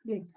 Bien.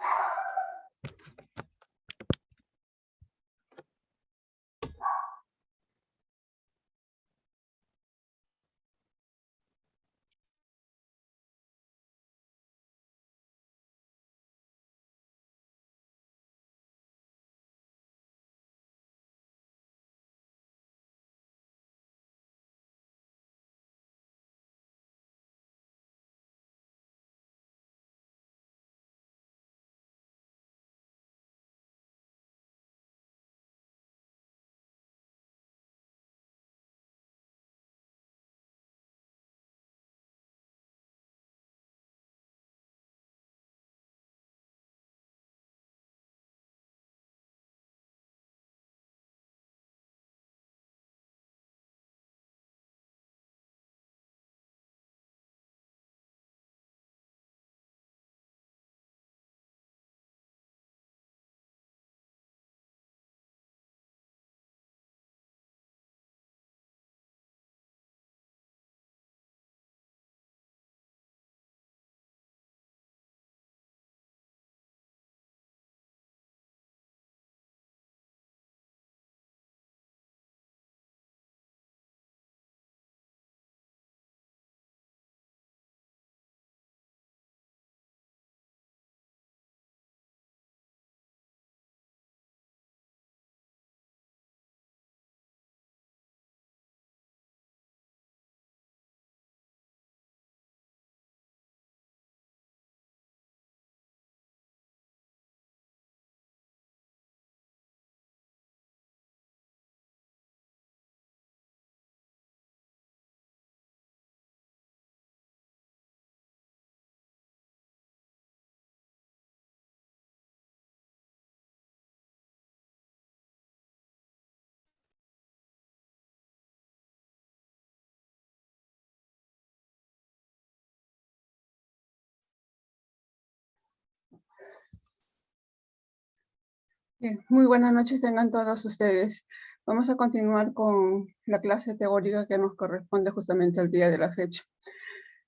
Bien, muy buenas noches tengan todos ustedes. Vamos a continuar con la clase teórica que nos corresponde justamente al día de la fecha,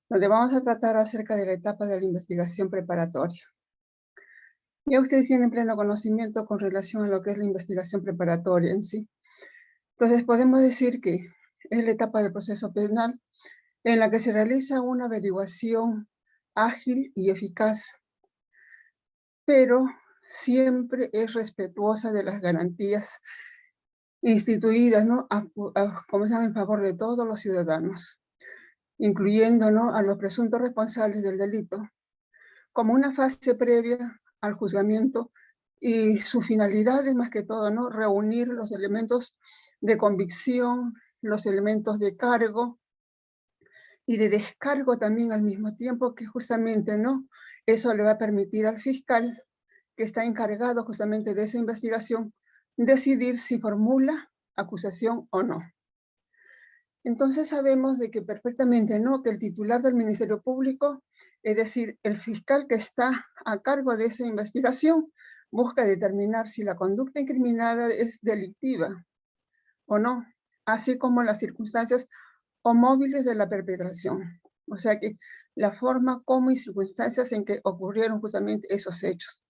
donde vamos a tratar acerca de la etapa de la investigación preparatoria. Ya ustedes tienen pleno conocimiento con relación a lo que es la investigación preparatoria en sí. Entonces podemos decir que es la etapa del proceso penal en la que se realiza una averiguación ágil y eficaz, pero siempre es respetuosa de las garantías instituidas, ¿no? Como se llama, en favor de todos los ciudadanos, incluyendo, ¿no?, a los presuntos responsables del delito, como una fase previa al juzgamiento, y su finalidad es más que todo, ¿no?, reunir los elementos de convicción, los elementos de cargo y de descargo también al mismo tiempo, que justamente, ¿no?, eso le va a permitir al fiscal, que está encargado justamente de esa investigación, decidir si formula acusación o no. Entonces sabemos de que perfectamente, ¿no?, que el titular del Ministerio Público, es decir, el fiscal que está a cargo de esa investigación, busca determinar si la conducta incriminada es delictiva o no, así como las circunstancias o móviles de la perpetración. O sea que la forma, cómo y circunstancias en que ocurrieron justamente esos hechos.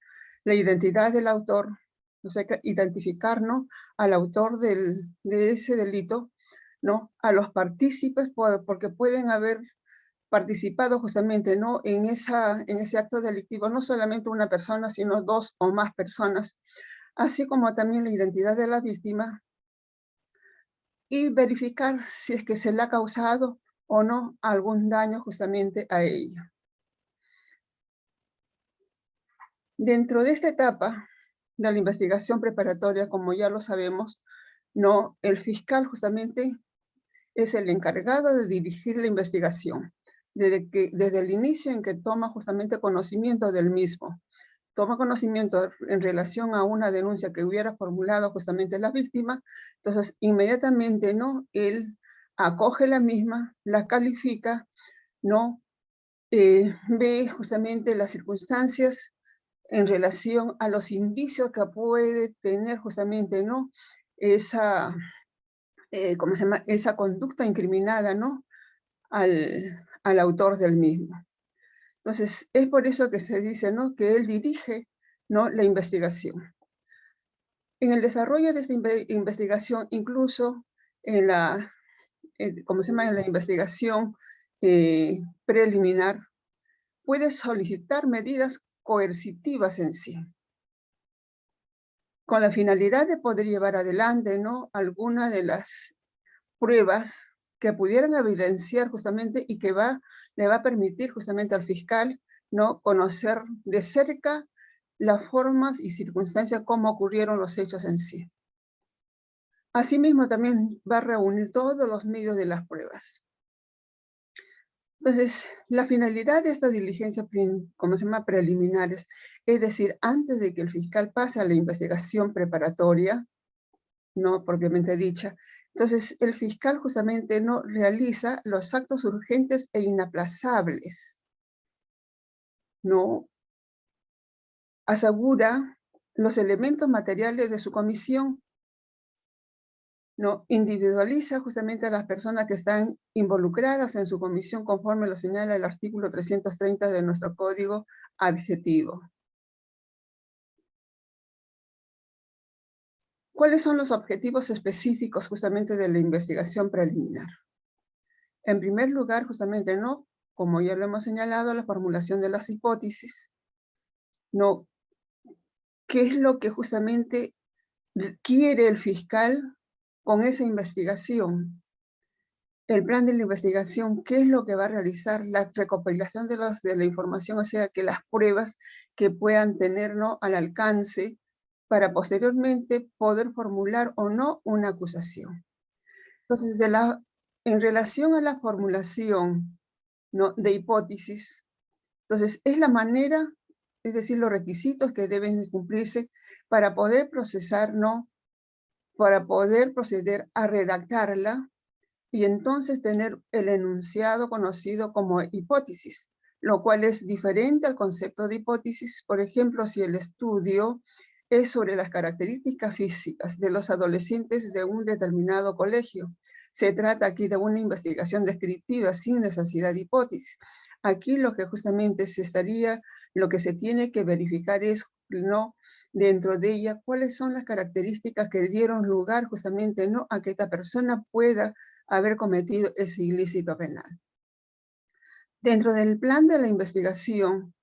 La identidad del autor, o sea que identificar, ¿no?, al autor de ese delito, ¿no?, a los partícipes, porque pueden haber participado justamente, ¿no?, en ese acto delictivo, no solamente una persona, sino dos o más personas, así como también la identidad de la víctima, y verificar si es que se le ha causado o no algún daño justamente a ella. Dentro de esta etapa de la investigación preparatoria, como ya lo sabemos, ¿no?, el fiscal justamente es el encargado de dirigir la investigación, desde el inicio en que toma justamente conocimiento del mismo. Toma conocimiento en relación a una denuncia que hubiera formulado justamente la víctima, entonces inmediatamente, ¿no?, él acoge la misma, la califica, ¿no?, ve justamente las circunstancias en relación a los indicios que puede tener justamente, ¿no?, esa, ¿cómo se llama?, esa conducta incriminada, ¿no?, al autor del mismo. Entonces, es por eso que se dice, ¿no?, que él dirige, ¿no?, la investigación. En el desarrollo de esta investigación, incluso en la, ¿cómo se llama?, en la investigación preliminar, puede solicitar medidas coercitivas en sí, con la finalidad de poder llevar adelante, ¿no?, alguna de las pruebas que pudieran evidenciar justamente y que le va a permitir justamente al fiscal, ¿no?, conocer de cerca las formas y circunstancias cómo ocurrieron los hechos en sí. Asimismo, también va a reunir todos los medios de las pruebas. Entonces, la finalidad de esta diligencia, como se llama, preliminares, es decir, antes de que el fiscal pase a la investigación preparatoria, no propiamente dicha, entonces el fiscal justamente no realiza los actos urgentes e inaplazables, no asegura los elementos materiales de su comisión, no individualiza justamente a las personas que están involucradas en su comisión conforme lo señala el artículo 330 de nuestro Código Adjetivo. ¿Cuáles son los objetivos específicos justamente de la investigación preliminar? En primer lugar, justamente, ¿no?, como ya lo hemos señalado, la formulación de las hipótesis, ¿no?, ¿qué es lo que justamente quiere el fiscal con esa investigación? El plan de la investigación, ¿qué es lo que va a realizar? La recopilación de la información, o sea, que las pruebas que puedan tener, ¿no?, al alcance para posteriormente poder formular o no una acusación. Entonces, en relación a la formulación, ¿no?, de hipótesis, entonces es la manera, es decir, los requisitos que deben cumplirse para poder procesar, ¿no?, para poder proceder a redactarla y entonces tener el enunciado conocido como hipótesis, lo cual es diferente al concepto de hipótesis. Por ejemplo, si el estudio es sobre las características físicas de los adolescentes de un determinado colegio, se trata aquí de una investigación descriptiva sin necesidad de hipótesis. Aquí lo que justamente lo que se tiene que verificar es, ¿no?, dentro de ella, cuáles son las características que dieron lugar justamente, ¿no?, a que esta persona pueda haber cometido ese ilícito penal. Dentro del plan de la investigación,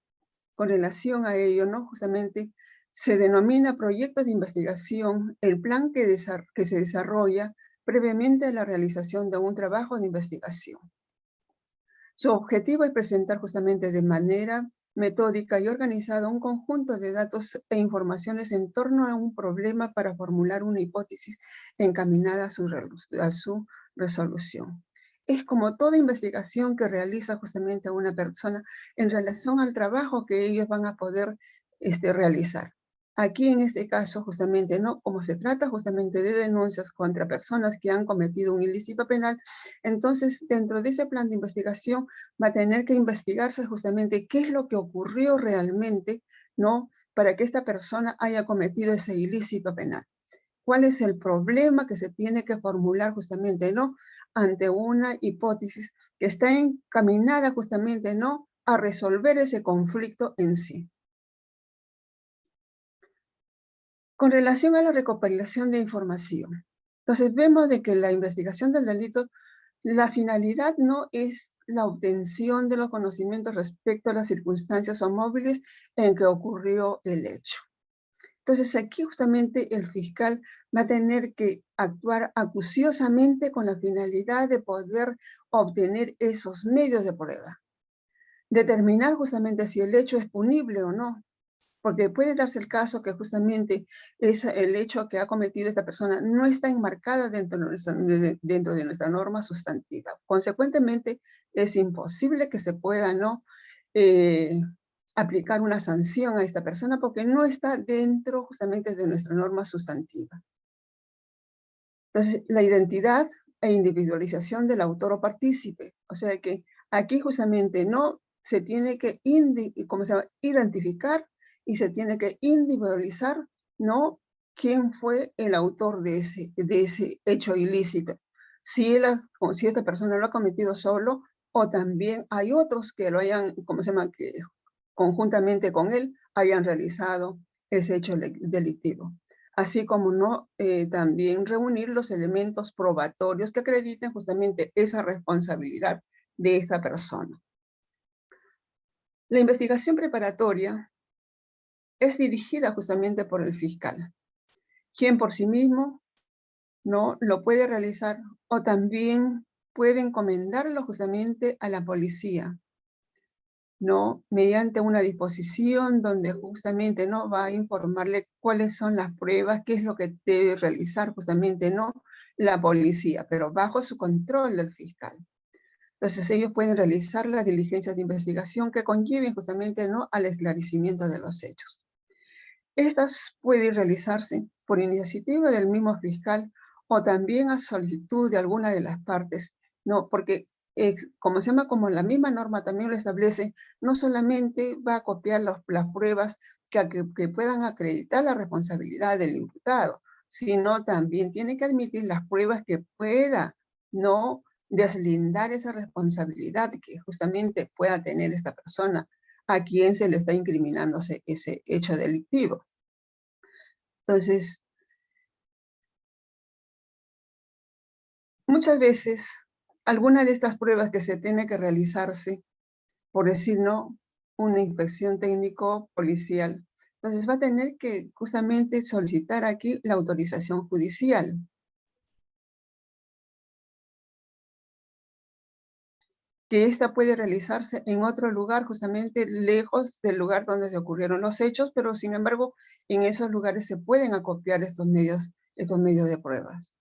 con relación a ello, ¿no?, justamente se denomina proyecto de investigación el plan que se desarrolla previamente a la realización de un trabajo de investigación. Su objetivo es presentar justamente de manera metódica y organizada un conjunto de datos e informaciones en torno a un problema para formular una hipótesis encaminada a su resolución. Es como toda investigación que realiza justamente una persona en relación al trabajo que ellos van a poder realizar. Aquí en este caso justamente, ¿no?, como se trata justamente de denuncias contra personas que han cometido un ilícito penal, entonces dentro de ese plan de investigación va a tener que investigarse justamente qué es lo que ocurrió realmente, ¿no?, para que esta persona haya cometido ese ilícito penal. ¿Cuál es el problema que se tiene que formular justamente, ¿no?, ante una hipótesis que está encaminada justamente, ¿no?, a resolver ese conflicto en sí? Con relación a la recopilación de información, entonces vemos de que la investigación del delito, la finalidad no es la obtención de los conocimientos respecto a las circunstancias o móviles en que ocurrió el hecho. Entonces aquí justamente el fiscal va a tener que actuar acuciosamente con la finalidad de poder obtener esos medios de prueba. Determinar justamente si el hecho es punible o no, porque puede darse el caso que justamente el hecho que ha cometido esta persona no está enmarcada dentro de nuestra norma sustantiva. Consecuentemente, es imposible que se pueda, ¿no?, aplicar una sanción a esta persona porque no está dentro justamente de nuestra norma sustantiva. Entonces, la identidad e individualización del autor o partícipe. O sea que aquí justamente no se tiene que identificar y se tiene que individualizar, ¿no?, quién fue el autor de ese hecho ilícito. Si esta persona lo ha cometido solo o también hay otros que lo hayan, ¿cómo se llama?, que conjuntamente con él hayan realizado ese hecho delictivo. Así como no, también reunir los elementos probatorios que acrediten justamente esa responsabilidad de esta persona. La investigación preparatoria es dirigida justamente por el fiscal, quien por sí mismo no lo puede realizar o también puede encomendarlo justamente a la policía, ¿no? Mediante una disposición donde justamente no va a informarle cuáles son las pruebas, qué es lo que debe realizar justamente no la policía, pero bajo su control del fiscal. Entonces ellos pueden realizar las diligencias de investigación que conlleven justamente no al esclarecimiento de los hechos. Estas pueden realizarse por iniciativa del mismo fiscal o también a solicitud de alguna de las partes, ¿no? Porque como se llama, como la misma norma también lo establece, no solamente va a copiar las pruebas que puedan acreditar la responsabilidad del imputado, sino también tiene que admitir las pruebas que pueda, ¿no?, deslindar esa responsabilidad que justamente pueda tener esta persona a quien se le está incriminándose ese hecho delictivo. Entonces, muchas veces, alguna de estas pruebas que se tiene que realizarse, por decir no, una inspección técnico-policial, entonces va a tener que justamente solicitar aquí la autorización judicial. Que esta puede realizarse en otro lugar, justamente lejos del lugar donde se ocurrieron los hechos, pero sin embargo, en esos lugares se pueden acopiar estos medios de pruebas.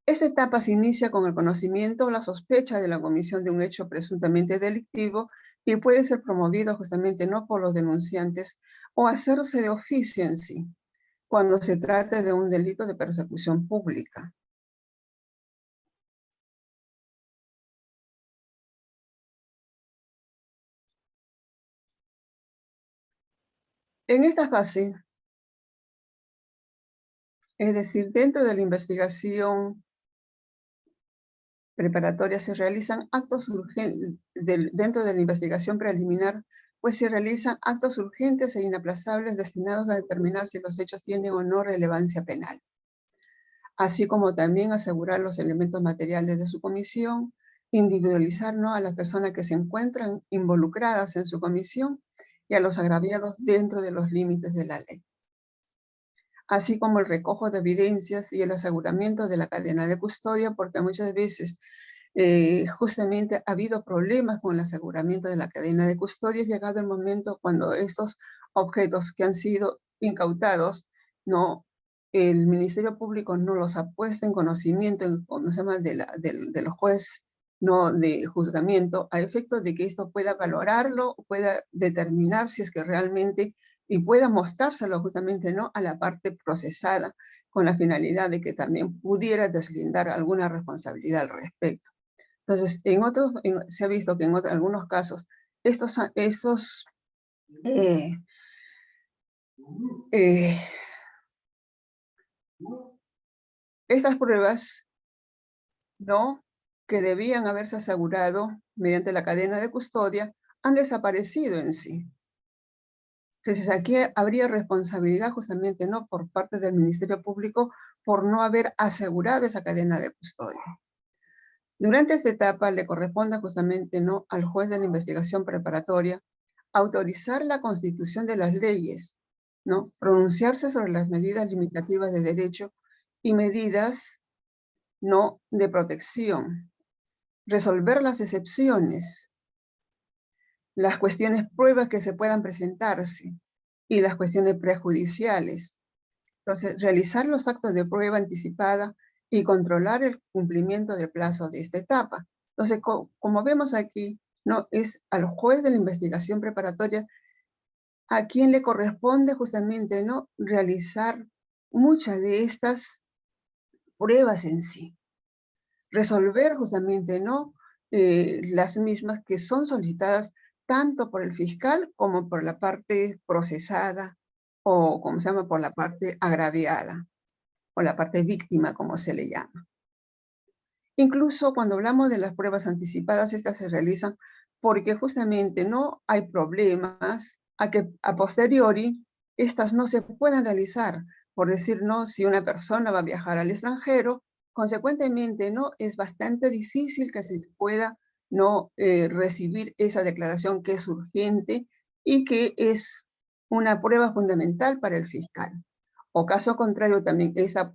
Esta etapa se inicia con el conocimiento o la sospecha de la comisión de un hecho presuntamente delictivo y puede ser promovido justamente no por los denunciantes o hacerse de oficio en sí, cuando se trata de un delito de persecución pública. En esta fase, es decir, dentro de la investigación preparatoria se realizan actos urgentes, dentro de la investigación preliminar, pues se realizan actos urgentes e inaplazables destinados a determinar si los hechos tienen o no relevancia penal, así como también asegurar los elementos materiales de su comisión, individualizar, ¿no?, a las personas que se encuentran involucradas en su comisión y a los agraviados dentro de los límites de la ley, así como el recojo de evidencias y el aseguramiento de la cadena de custodia, porque muchas veces justamente ha habido problemas con el aseguramiento de la cadena de custodia. Es llegado el momento cuando estos objetos que han sido incautados, no, el Ministerio Público no los ha puesto en conocimiento, ¿cómo se llama?, del juez, no, de juzgamiento, a efectos de que esto pueda valorarlo, pueda determinar si es que realmente, y pueda mostrárselo justamente, ¿no?, a la parte procesada, con la finalidad de que también pudiera deslindar alguna responsabilidad al respecto. Entonces, se ha visto que en algunos casos, estas pruebas, ¿no?, que debían haberse asegurado mediante la cadena de custodia, han desaparecido en sí. Entonces, aquí habría responsabilidad justamente, ¿no?, por parte del Ministerio Público por no haber asegurado esa cadena de custodia. Durante esta etapa le corresponde justamente, ¿no?, al juez de la investigación preparatoria autorizar la constitución de las leyes, ¿no?, pronunciarse sobre las medidas limitativas de derecho y medidas, ¿no?, de protección, resolver las excepciones, las cuestiones pruebas que se puedan presentarse y las cuestiones prejudiciales. Entonces, realizar los actos de prueba anticipada y controlar el cumplimiento del plazo de esta etapa. Entonces, como vemos aquí, ¿no?, es al juez de la investigación preparatoria a quien le corresponde justamente, ¿no?, realizar muchas de estas pruebas en sí. Resolver justamente, ¿no?, las mismas que son solicitadas tanto por el fiscal como por la parte procesada o, como se llama, por la parte agraviada o la parte víctima, como se le llama. Incluso cuando hablamos de las pruebas anticipadas, estas se realizan porque justamente no hay problemas a que a posteriori estas no se puedan realizar. Por decir, no, si una persona va a viajar al extranjero, consecuentemente, no, es bastante difícil que se pueda no recibir esa declaración que es urgente y que es una prueba fundamental para el fiscal. O caso contrario, también esta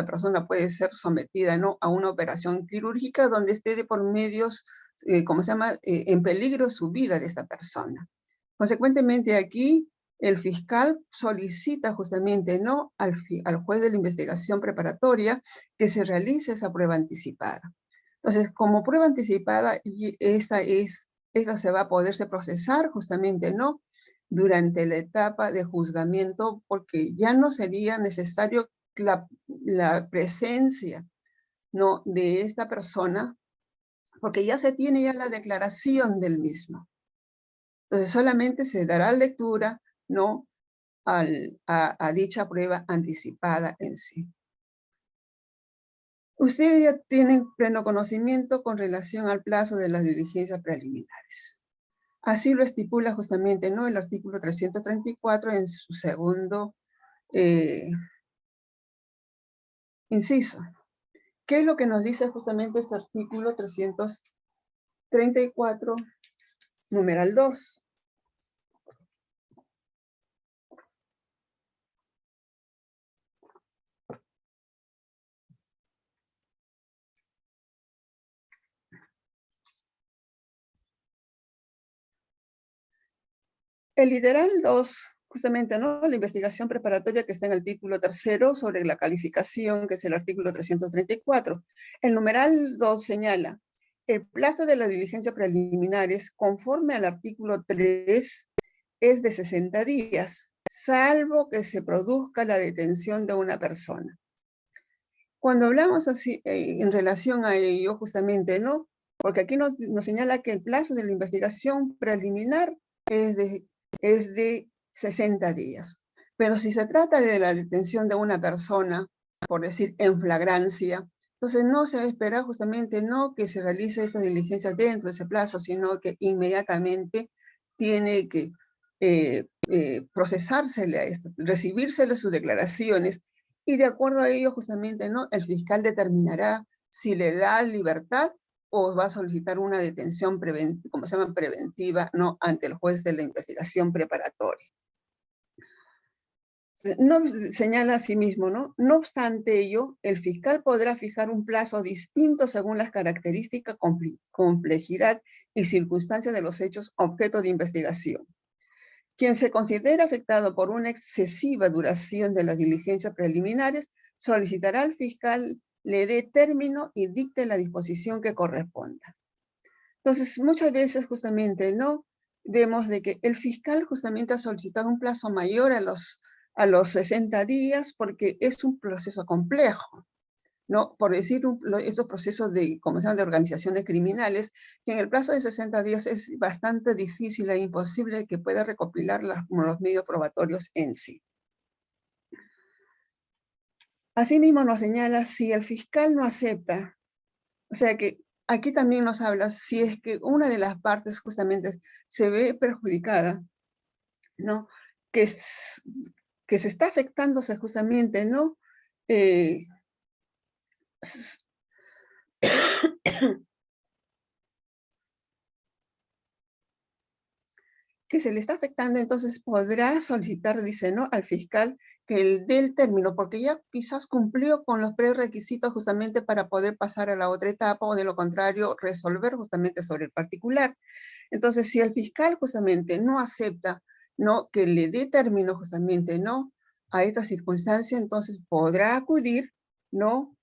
persona puede ser sometida, ¿no?, a una operación quirúrgica donde esté de por medios, ¿cómo se llama?, en peligro su vida de esta persona. Consecuentemente, aquí el fiscal solicita justamente, ¿no?, al juez de la investigación preparatoria que se realice esa prueba anticipada. Entonces, como prueba anticipada, y esta se va a poderse procesar justamente, ¿no?, durante la etapa de juzgamiento, porque ya no sería necesario la presencia, ¿no?, de esta persona, porque ya se tiene ya la declaración del mismo. Entonces, solamente se dará lectura, ¿no?, a dicha prueba anticipada en sí. Ustedes ya tienen pleno conocimiento con relación al plazo de las diligencias preliminares. Así lo estipula justamente, ¿no?, el artículo 334 en su segundo inciso. ¿Qué es lo que nos dice justamente este artículo 334, numeral 2? El literal 2, justamente, ¿no?, la investigación preparatoria que está en el título tercero sobre la calificación, que es el artículo 334. El numeral 2 señala, el plazo de las diligencias preliminares, conforme al artículo 3, es de 60 días, salvo que se produzca la detención de una persona. Cuando hablamos así, en relación a ello, justamente, ¿no?, porque aquí nos señala que el plazo de la investigación preliminar es de 60 días. Pero si se trata de la detención de una persona, por decir, en flagrancia, entonces no se va a esperar justamente, no que se realice esta diligencia dentro de ese plazo, sino que inmediatamente tiene que procesársele a esto, recibírsele sus declaraciones, y de acuerdo a ello justamente, ¿no?, el fiscal determinará si le da libertad o va a solicitar una detención preventiva, ¿no?, ante el juez de la investigación preparatoria. No, señala asimismo, ¿no?, no obstante ello, el fiscal podrá fijar un plazo distinto según las características, complejidad y circunstancias de los hechos objeto de investigación. Quien se considera afectado por una excesiva duración de las diligencias preliminares solicitará al fiscal le dé término y dicte la disposición que corresponda. Entonces, muchas veces justamente, ¿no?, vemos de que el fiscal justamente ha solicitado un plazo mayor a los 60 días porque es un proceso complejo, ¿no? Por decir, estos procesos de, como se llama, de organizaciones criminales, que en el plazo de 60 días es bastante difícil e imposible que pueda recopilar los medios probatorios en sí. Asimismo nos señala, si el fiscal no acepta, o sea que aquí también nos habla, si es que una de las partes justamente se ve perjudicada, ¿no?, que se está afectándose justamente, ¿no?, que se le está afectando, entonces podrá solicitar, dice, ¿no?, al fiscal que él dé el término, porque ya quizás cumplió con los prerequisitos justamente para poder pasar a la otra etapa, o de lo contrario, resolver justamente sobre el particular. Entonces, si el fiscal justamente no acepta, ¿no?, que le dé término justamente, ¿no?, a esta circunstancia, entonces podrá acudir, ¿no?,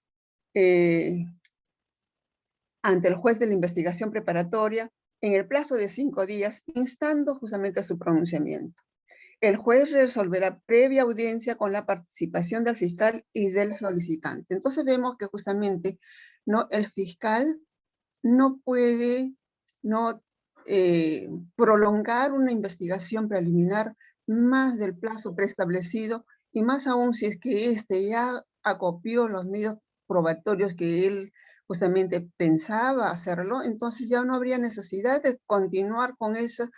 ante el juez de la investigación preparatoria en el plazo de 5 días, instando justamente a su pronunciamiento. El juez resolverá previa audiencia con la participación del fiscal y del solicitante. Entonces vemos que justamente, ¿no?, el fiscal no puede, ¿no?, prolongar una investigación preliminar más del plazo preestablecido, y más aún si es que éste ya acopió los medios probatorios que él justamente pensaba hacerlo, entonces ya no habría necesidad de continuar con esa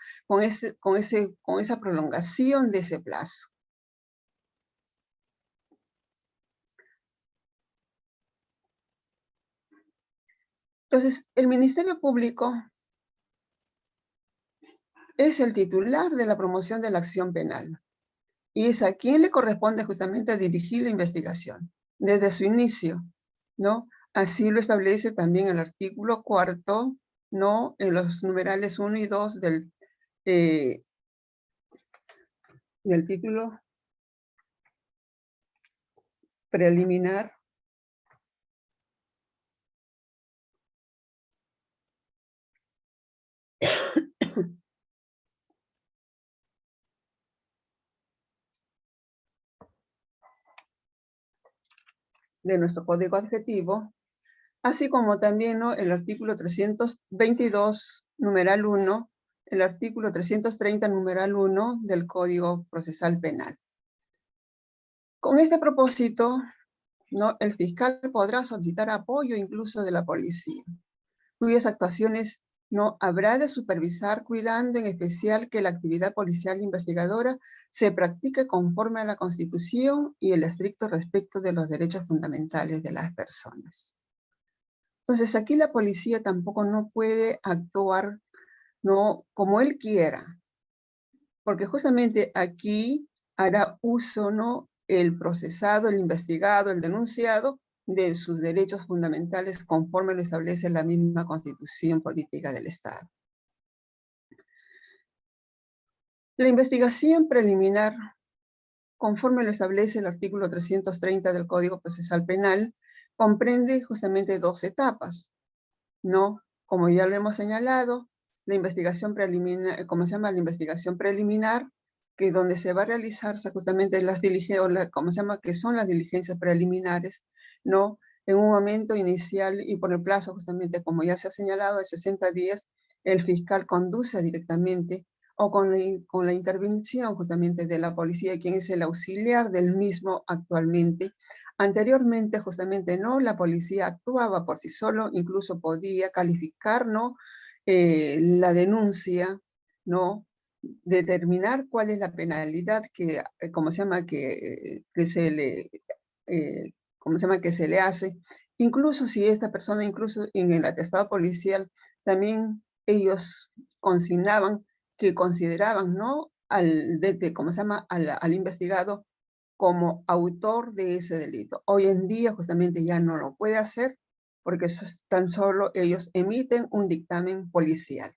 prolongación de ese plazo. Entonces, el Ministerio Público es el titular de la promoción de la acción penal y es a quien le corresponde justamente dirigir la investigación desde su inicio, ¿no? Así lo establece también el artículo 4, ¿no? En los numerales 1 y 2 del título preliminar de nuestro código adjetivo, así como también, ¿no?, el artículo 322, numeral 1, el artículo 330, numeral 1 del Código Procesal Penal. Con este propósito, ¿no?, el fiscal podrá solicitar apoyo incluso de la policía, cuyas actuaciones no habrá de supervisar, cuidando en especial que la actividad policial investigadora se practique conforme a la Constitución y el estricto respeto de los derechos fundamentales de las personas. Entonces, aquí la policía tampoco no puede actuar, ¿no?, como él quiera, porque justamente aquí hará uso, ¿no?, el procesado, el investigado, el denunciado, de sus derechos fundamentales conforme lo establece la misma Constitución Política del Estado. La investigación preliminar, conforme lo establece el artículo 330 del Código Procesal Penal, comprende justamente dos etapas, ¿no? Como ya lo hemos señalado, la investigación preliminar, ¿cómo se llama? La investigación preliminar, que es donde se va a realizarse justamente las diligencias, ¿cómo se llama? Que son las diligencias preliminares, ¿no? En un momento inicial y por el plazo justamente, como ya se ha señalado, de 60 días, el fiscal conduce directamente o con la intervención justamente de la policía, quien es el auxiliar del mismo actualmente. Anteriormente, justamente, ¿no?, la policía actuaba por sí solo, incluso podía calificar, ¿no?, la denuncia, ¿no?, determinar cuál es la penalidad que, ¿cómo se llama?, que se le, ¿cómo se llama?, que se le hace. Incluso si esta persona, incluso en el atestado policial, también ellos consignaban que consideraban, ¿no?, ¿cómo se llama?, al investigado como autor de ese delito. Hoy en día justamente ya no lo puede hacer porque tan solo ellos emiten un dictamen policial.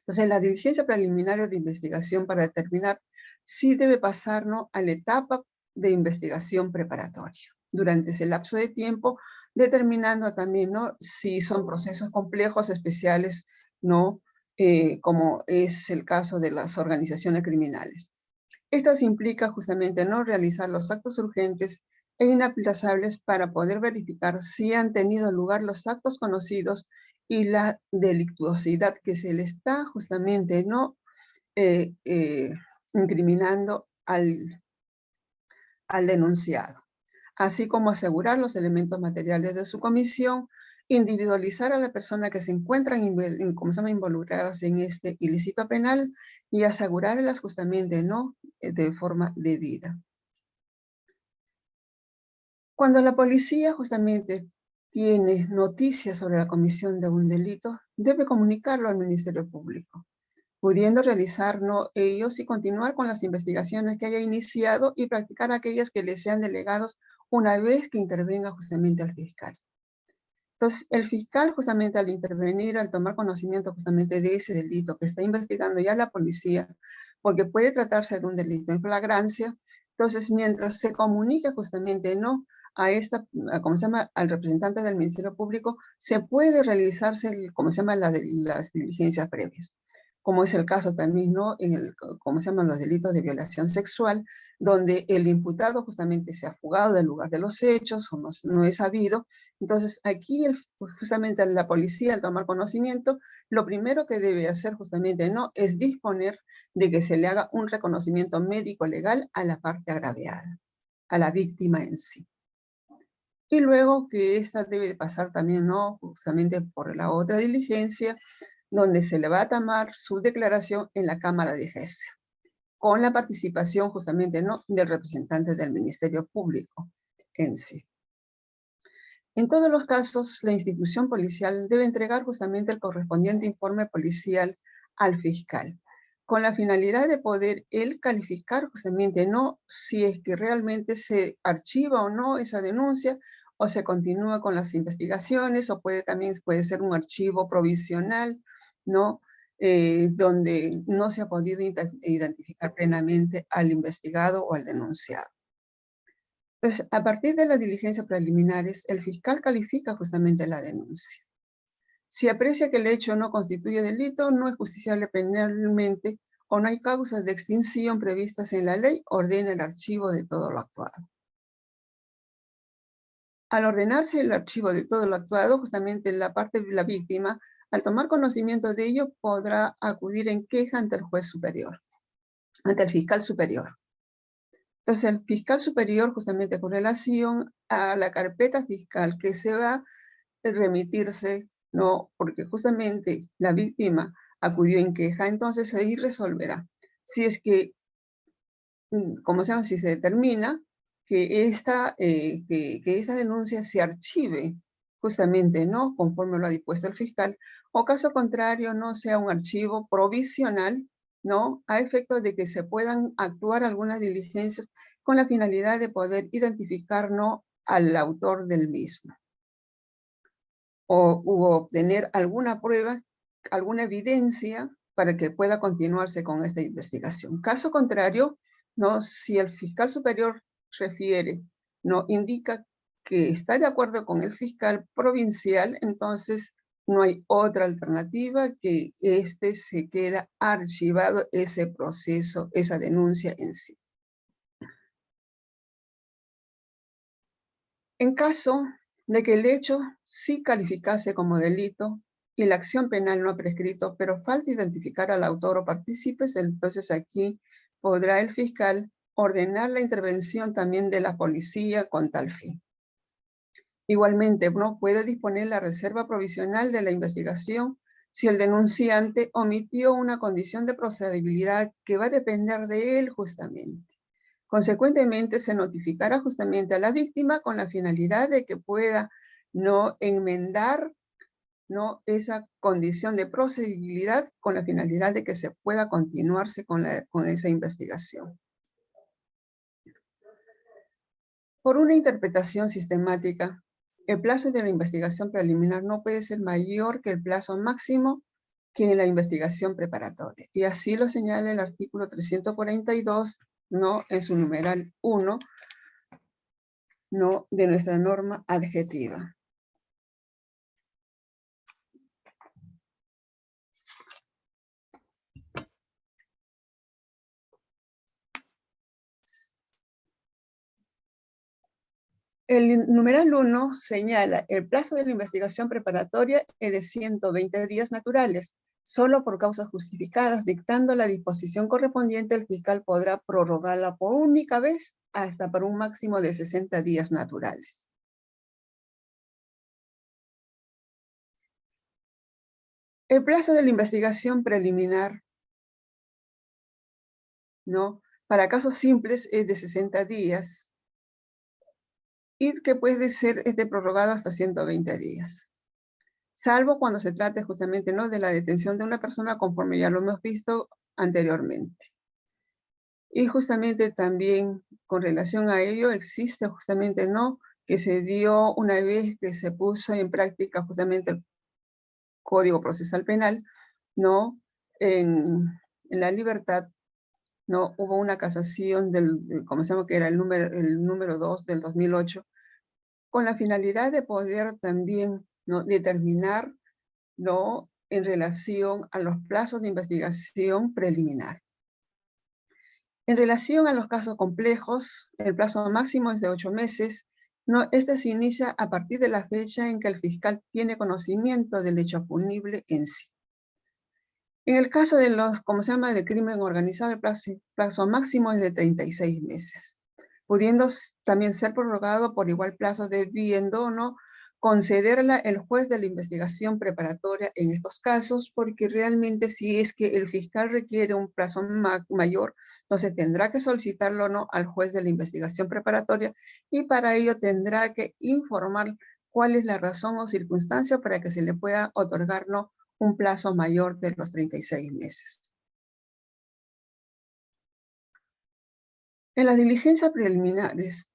Entonces, la diligencia preliminar de investigación para determinar si debe pasar, ¿no?, a la etapa de investigación preparatoria. Durante ese lapso de tiempo, determinando también, ¿no?, si son procesos complejos, especiales, ¿no?, como es el caso de las organizaciones criminales. Esto implica justamente no realizar los actos urgentes e inaplazables para poder verificar si han tenido lugar los actos conocidos y la delictuosidad que se le está justamente no incriminando al denunciado, así como asegurar los elementos materiales de su comisión, individualizar a la persona que se encuentran involucradas en este ilícito penal y asegurarlas justamente, ¿no?, de forma debida. Cuando la policía justamente tiene noticias sobre la comisión de un delito, debe comunicarlo al Ministerio Público, pudiendo realizar, ¿no?, ellos y continuar con las investigaciones que haya iniciado y practicar aquellas que le sean delegados una vez que intervenga justamente el fiscal. Entonces, el fiscal justamente al intervenir, al tomar conocimiento justamente de ese delito que está investigando ya la policía, porque puede tratarse de un delito en flagrancia, entonces mientras se comunica justamente, ¿no?, ¿cómo se llama?, al representante del Ministerio Público, se puede realizarse, ¿cómo se llama?, las diligencias previas. Como es el caso también, ¿no?, ¿cómo se llaman?, los delitos de violación sexual, donde el imputado justamente se ha fugado del lugar de los hechos o no es sabido. Entonces, aquí justamente la policía, al tomar conocimiento, lo primero que debe hacer justamente, ¿no?, es disponer de que se le haga un reconocimiento médico legal a la parte agraviada, a la víctima en sí. y luego que esta debe pasar también, ¿no?, justamente por la otra diligencia, donde se le va a tomar su declaración en la Cámara de Justicia, con la participación justamente, ¿no?, del representante del Ministerio Público en sí. En todos los casos, la institución policial debe entregar justamente el correspondiente informe policial al fiscal, con la finalidad de poder él calificar justamente, no si es que realmente se archiva o no esa denuncia, o se continúa con las investigaciones, o también puede ser un archivo provisional, ¿no?, donde no se ha podido identificar plenamente al investigado o al denunciado. Entonces, a partir de las diligencias preliminares, el fiscal califica justamente la denuncia. Si aprecia que el hecho no constituye delito, no es justiciable penalmente o no hay causas de extinción previstas en la ley, ordena el archivo de todo lo actuado. Al ordenarse el archivo de todo lo actuado, justamente la parte de la víctima, al tomar conocimiento de ello, podrá acudir en queja ante el juez superior, ante el fiscal superior. Entonces, el fiscal superior, justamente con relación a la carpeta fiscal que se va a remitirse, ¿no?, porque justamente la víctima acudió en queja, entonces ahí resolverá. Si es que, como se llama, si se determina que esta denuncia se archive justamente, ¿no?, conforme lo ha dispuesto el fiscal, o caso contrario, no sea un archivo provisional, ¿no?, a efectos de que se puedan actuar algunas diligencias con la finalidad de poder identificar, ¿no?, al autor del mismo. U obtener alguna prueba, alguna evidencia para que pueda continuarse con esta investigación. Caso contrario, ¿no?, si el fiscal superior refiere, ¿no?, indica que está de acuerdo con el fiscal provincial, entonces no hay otra alternativa que se queda archivado ese proceso, esa denuncia en sí. En caso de que el hecho sí calificase como delito y la acción penal no ha prescrito, pero falta identificar al autor o partícipes, entonces aquí podrá el fiscal ordenar la intervención también de la policía con tal fin. Igualmente, no puede disponer la reserva provisional de la investigación si el denunciante omitió una condición de procedibilidad que va a depender de él justamente. Consecuentemente, se notificará justamente a la víctima con la finalidad de que pueda no enmendar, ¿no?, esa condición de procedibilidad con la finalidad de que se pueda continuarse con esa investigación. Por una interpretación sistemática, el plazo de la investigación preliminar no puede ser mayor que el plazo máximo que en la investigación preparatoria. Y así lo señala el artículo 342, ¿no?, en su numeral 1, ¿no?, de nuestra norma adjetiva. El numeral 1 señala el plazo de la investigación preparatoria es de 120 días naturales. Solo por causas justificadas, dictando la disposición correspondiente, el fiscal podrá prorrogarla por única vez hasta por un máximo de 60 días naturales. El plazo de la investigación preliminar, ¿no?, para casos simples es de 60 días y que puede ser prorrogado hasta 120 días. Salvo cuando se trate justamente, ¿no?, de la detención de una persona, conforme ya lo hemos visto anteriormente. Y justamente también con relación a ello existe justamente, ¿no?, que se dio una vez que se puso en práctica justamente el Código Procesal Penal, ¿no?, en la libertad, ¿no?, hubo una casación ¿cómo se llama?, que era el número 2 del 2008, con la finalidad de poder también, ¿no?, determinar, ¿no?, en relación a los plazos de investigación preliminar. En relación a los casos complejos, el plazo máximo es de 8 meses. ¿No? Este se inicia a partir de la fecha en que el fiscal tiene conocimiento del hecho punible en sí. En el caso de del crimen organizado, el plazo máximo es de 36 meses. pudiendo también ser prorrogado por igual plazo, debiendo no concederla el juez de la investigación preparatoria en estos casos, porque realmente si es que el fiscal requiere un plazo mayor, entonces tendrá que solicitarlo no al juez de la investigación preparatoria, y para ello tendrá que informar cuál es la razón o circunstancia para que se le pueda otorgar no un plazo mayor de los 36 meses. En las diligencias preliminares,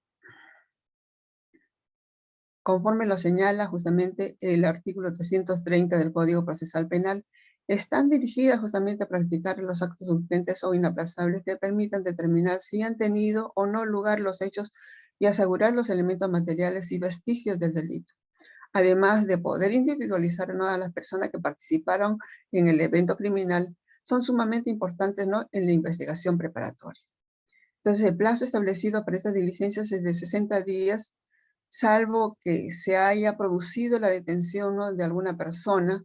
conforme lo señala justamente el artículo 330 del Código Procesal Penal, están dirigidas justamente a practicar los actos urgentes o inaplazables que permitan determinar si han tenido o no lugar los hechos y asegurar los elementos materiales y vestigios del delito, además de poder individualizar ¿no? a las personas que participaron en el evento criminal, son sumamente importantes ¿no? en la investigación preparatoria. Entonces, el plazo establecido para estas diligencias es de 60 días, salvo que se haya producido la detención ¿no? de alguna persona,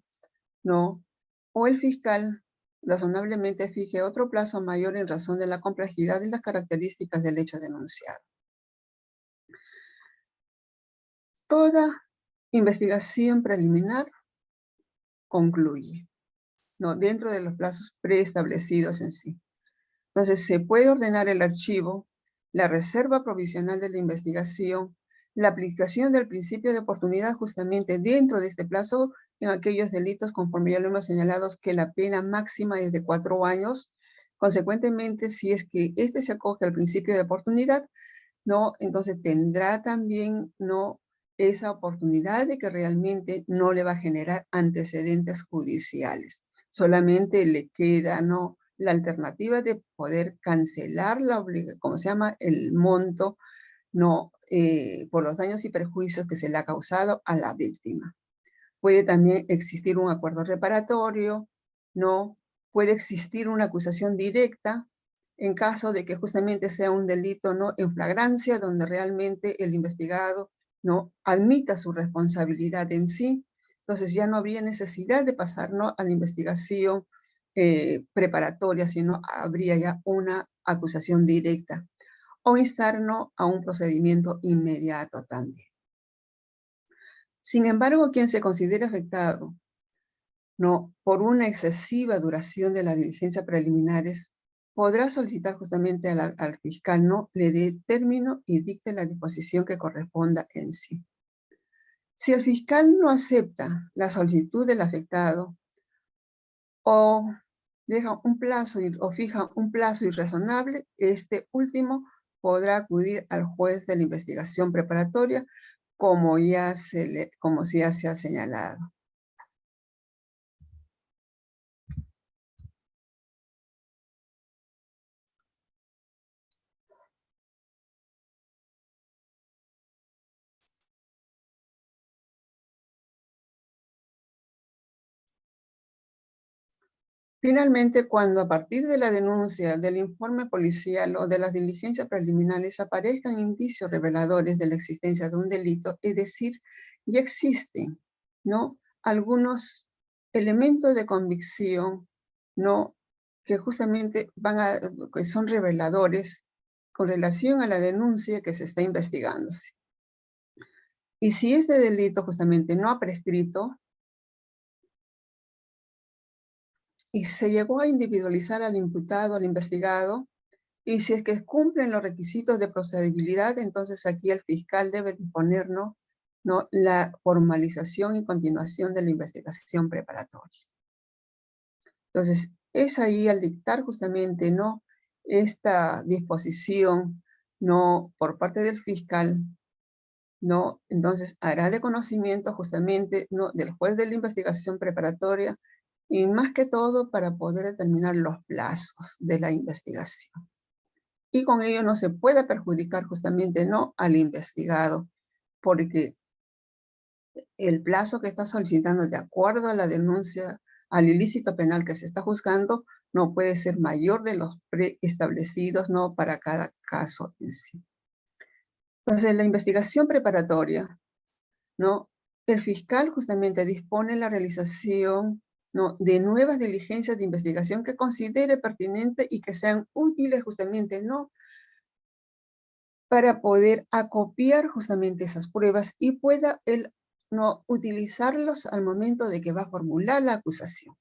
¿no? O el fiscal razonablemente fije otro plazo mayor en razón de la complejidad y las características del hecho denunciado. Toda investigación preliminar concluye, ¿no? Dentro de los plazos preestablecidos en sí. Entonces, se puede ordenar el archivo, la reserva provisional de la investigación, la aplicación del principio de oportunidad justamente dentro de este plazo en aquellos delitos, conforme ya lo hemos señalado, que la pena máxima es de 4 años. Consecuentemente, si es que este se acoge al principio de oportunidad, ¿no? Entonces tendrá también, ¿no? esa oportunidad de que realmente no le va a generar antecedentes judiciales. Solamente le queda, ¿no? la alternativa de poder cancelar ¿cómo se llama? El monto, ¿no? Por los daños y perjuicios que se le ha causado a la víctima. Puede también existir un acuerdo reparatorio, ¿no? Puede existir una acusación directa en caso de que justamente sea un delito ¿no? en flagrancia, donde realmente el investigado ¿no? admita su responsabilidad en sí. Entonces ya no habría necesidad de pasar ¿no? a la investigación preparatoria, sino habría ya una acusación directa o instar ¿no? a un procedimiento inmediato también. Sin embargo, quien se considere afectado ¿no? por una excesiva duración de las diligencias preliminares, podrá solicitar justamente al fiscal no le dé término y dicte la disposición que corresponda en sí. Si el fiscal no acepta la solicitud del afectado o deja un plazo o fija un plazo irrazonable, este último podrá acudir al juez de la investigación preparatoria como ya se ha señalado. Finalmente, cuando a partir de la denuncia, del informe policial o de las diligencias preliminares aparezcan indicios reveladores de la existencia de un delito, es decir, ya existen, ¿no? algunos elementos de convicción, ¿no? que justamente que son reveladores con relación a la denuncia que se está investigándose. Y si este delito justamente no ha prescrito, y se llegó a individualizar al imputado, al investigado, y si es que cumplen los requisitos de procedibilidad, entonces aquí el fiscal debe disponer ¿no? la formalización y continuación de la investigación preparatoria. Entonces, es ahí al dictar justamente ¿no? esta disposición ¿no? por parte del fiscal, ¿no? entonces hará de conocimiento justamente ¿no? del juez de la investigación preparatoria, y más que todo para poder determinar los plazos de la investigación. Y con ello no se puede perjudicar justamente no al investigado, porque el plazo que está solicitando de acuerdo a la denuncia, al ilícito penal que se está juzgando, no puede ser mayor de los preestablecidos ¿no? para cada caso en sí. Entonces, la investigación preparatoria, ¿no? el fiscal justamente dispone la realización ¿no? de nuevas diligencias de investigación que considere pertinente y que sean útiles justamente, no para poder acopiar justamente esas pruebas y pueda él no utilizarlos al momento de que va a formular la acusación.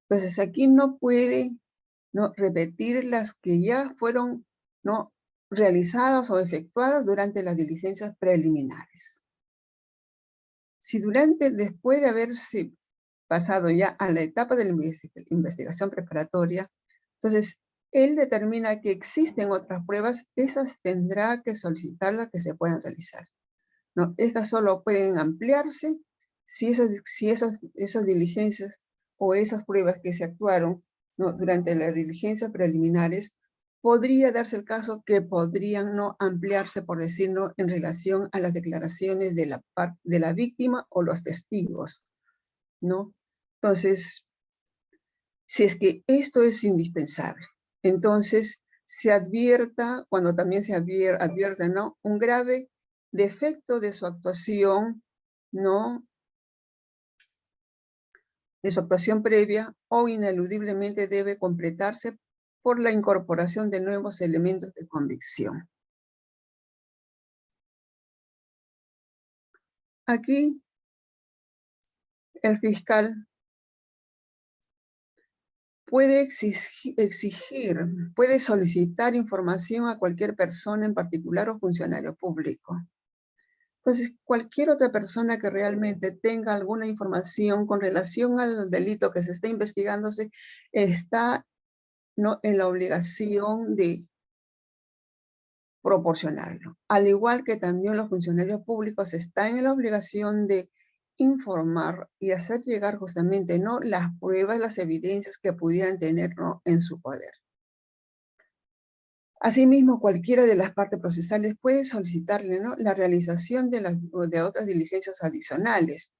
Entonces aquí no puede no repetir las que ya fueron no realizadas o efectuadas durante las diligencias preliminares. Si después de haberse pasado ya a la etapa de la investigación preparatoria, entonces él determina que existen otras pruebas, esas tendrá que solicitarlas que se puedan realizar. ¿No? Estas solo pueden ampliarse si esas diligencias o esas pruebas que se actuaron, ¿no?, durante las diligencias preliminares, podría darse el caso que podrían no ampliarse, por decirlo, en relación a las declaraciones de la víctima o los testigos, ¿no? Entonces, si es que esto es indispensable, entonces se advierta, cuando también se advierta, ¿no?, un grave defecto de su actuación, ¿no?, de su actuación previa, o ineludiblemente debe completarse por la incorporación de nuevos elementos de convicción. Aquí el fiscal puede puede solicitar información a cualquier persona en particular o funcionario público. Entonces, cualquier otra persona que realmente tenga alguna información con relación al delito que se está investigándose está, ¿no?, en la obligación de proporcionarlo. Al igual que también los funcionarios públicos están en la obligación de informar y hacer llegar justamente, ¿no?, las pruebas, las evidencias que pudieran tener, ¿no?, en su poder. Asimismo, cualquiera de las partes procesales puede solicitarle, ¿no?, la realización de otras diligencias adicionales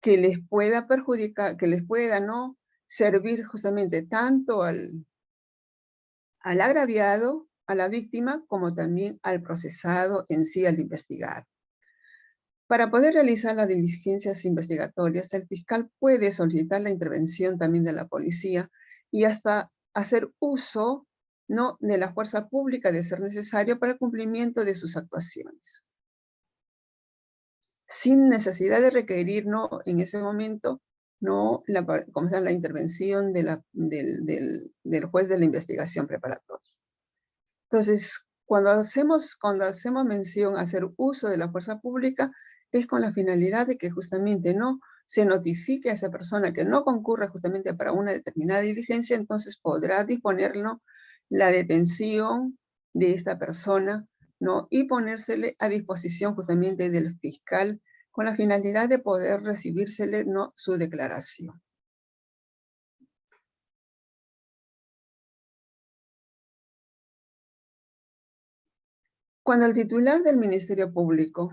que les pueda perjudicar, que les pueda, ¿no?, servir justamente tanto al agraviado, a la víctima, como también al procesado en sí, al investigado. Para poder realizar las diligencias investigatorias, el fiscal puede solicitar la intervención también de la policía y hasta hacer uso, ¿no?, de la fuerza pública de ser necesario para el cumplimiento de sus actuaciones, sin necesidad de requerir, ¿no?, en ese momento, ¿no?, la intervención del juez de la investigación preparatoria. Entonces, cuando hacemos mención a hacer uso de la fuerza pública, es con la finalidad de que justamente no se notifique a esa persona que no concurra justamente para una determinada diligencia, entonces podrá disponer, ¿no?, la detención de esta persona, ¿no?, y ponérsele a disposición justamente del fiscal con la finalidad de poder recibírsele, ¿no?, su declaración. Cuando el titular del Ministerio Público,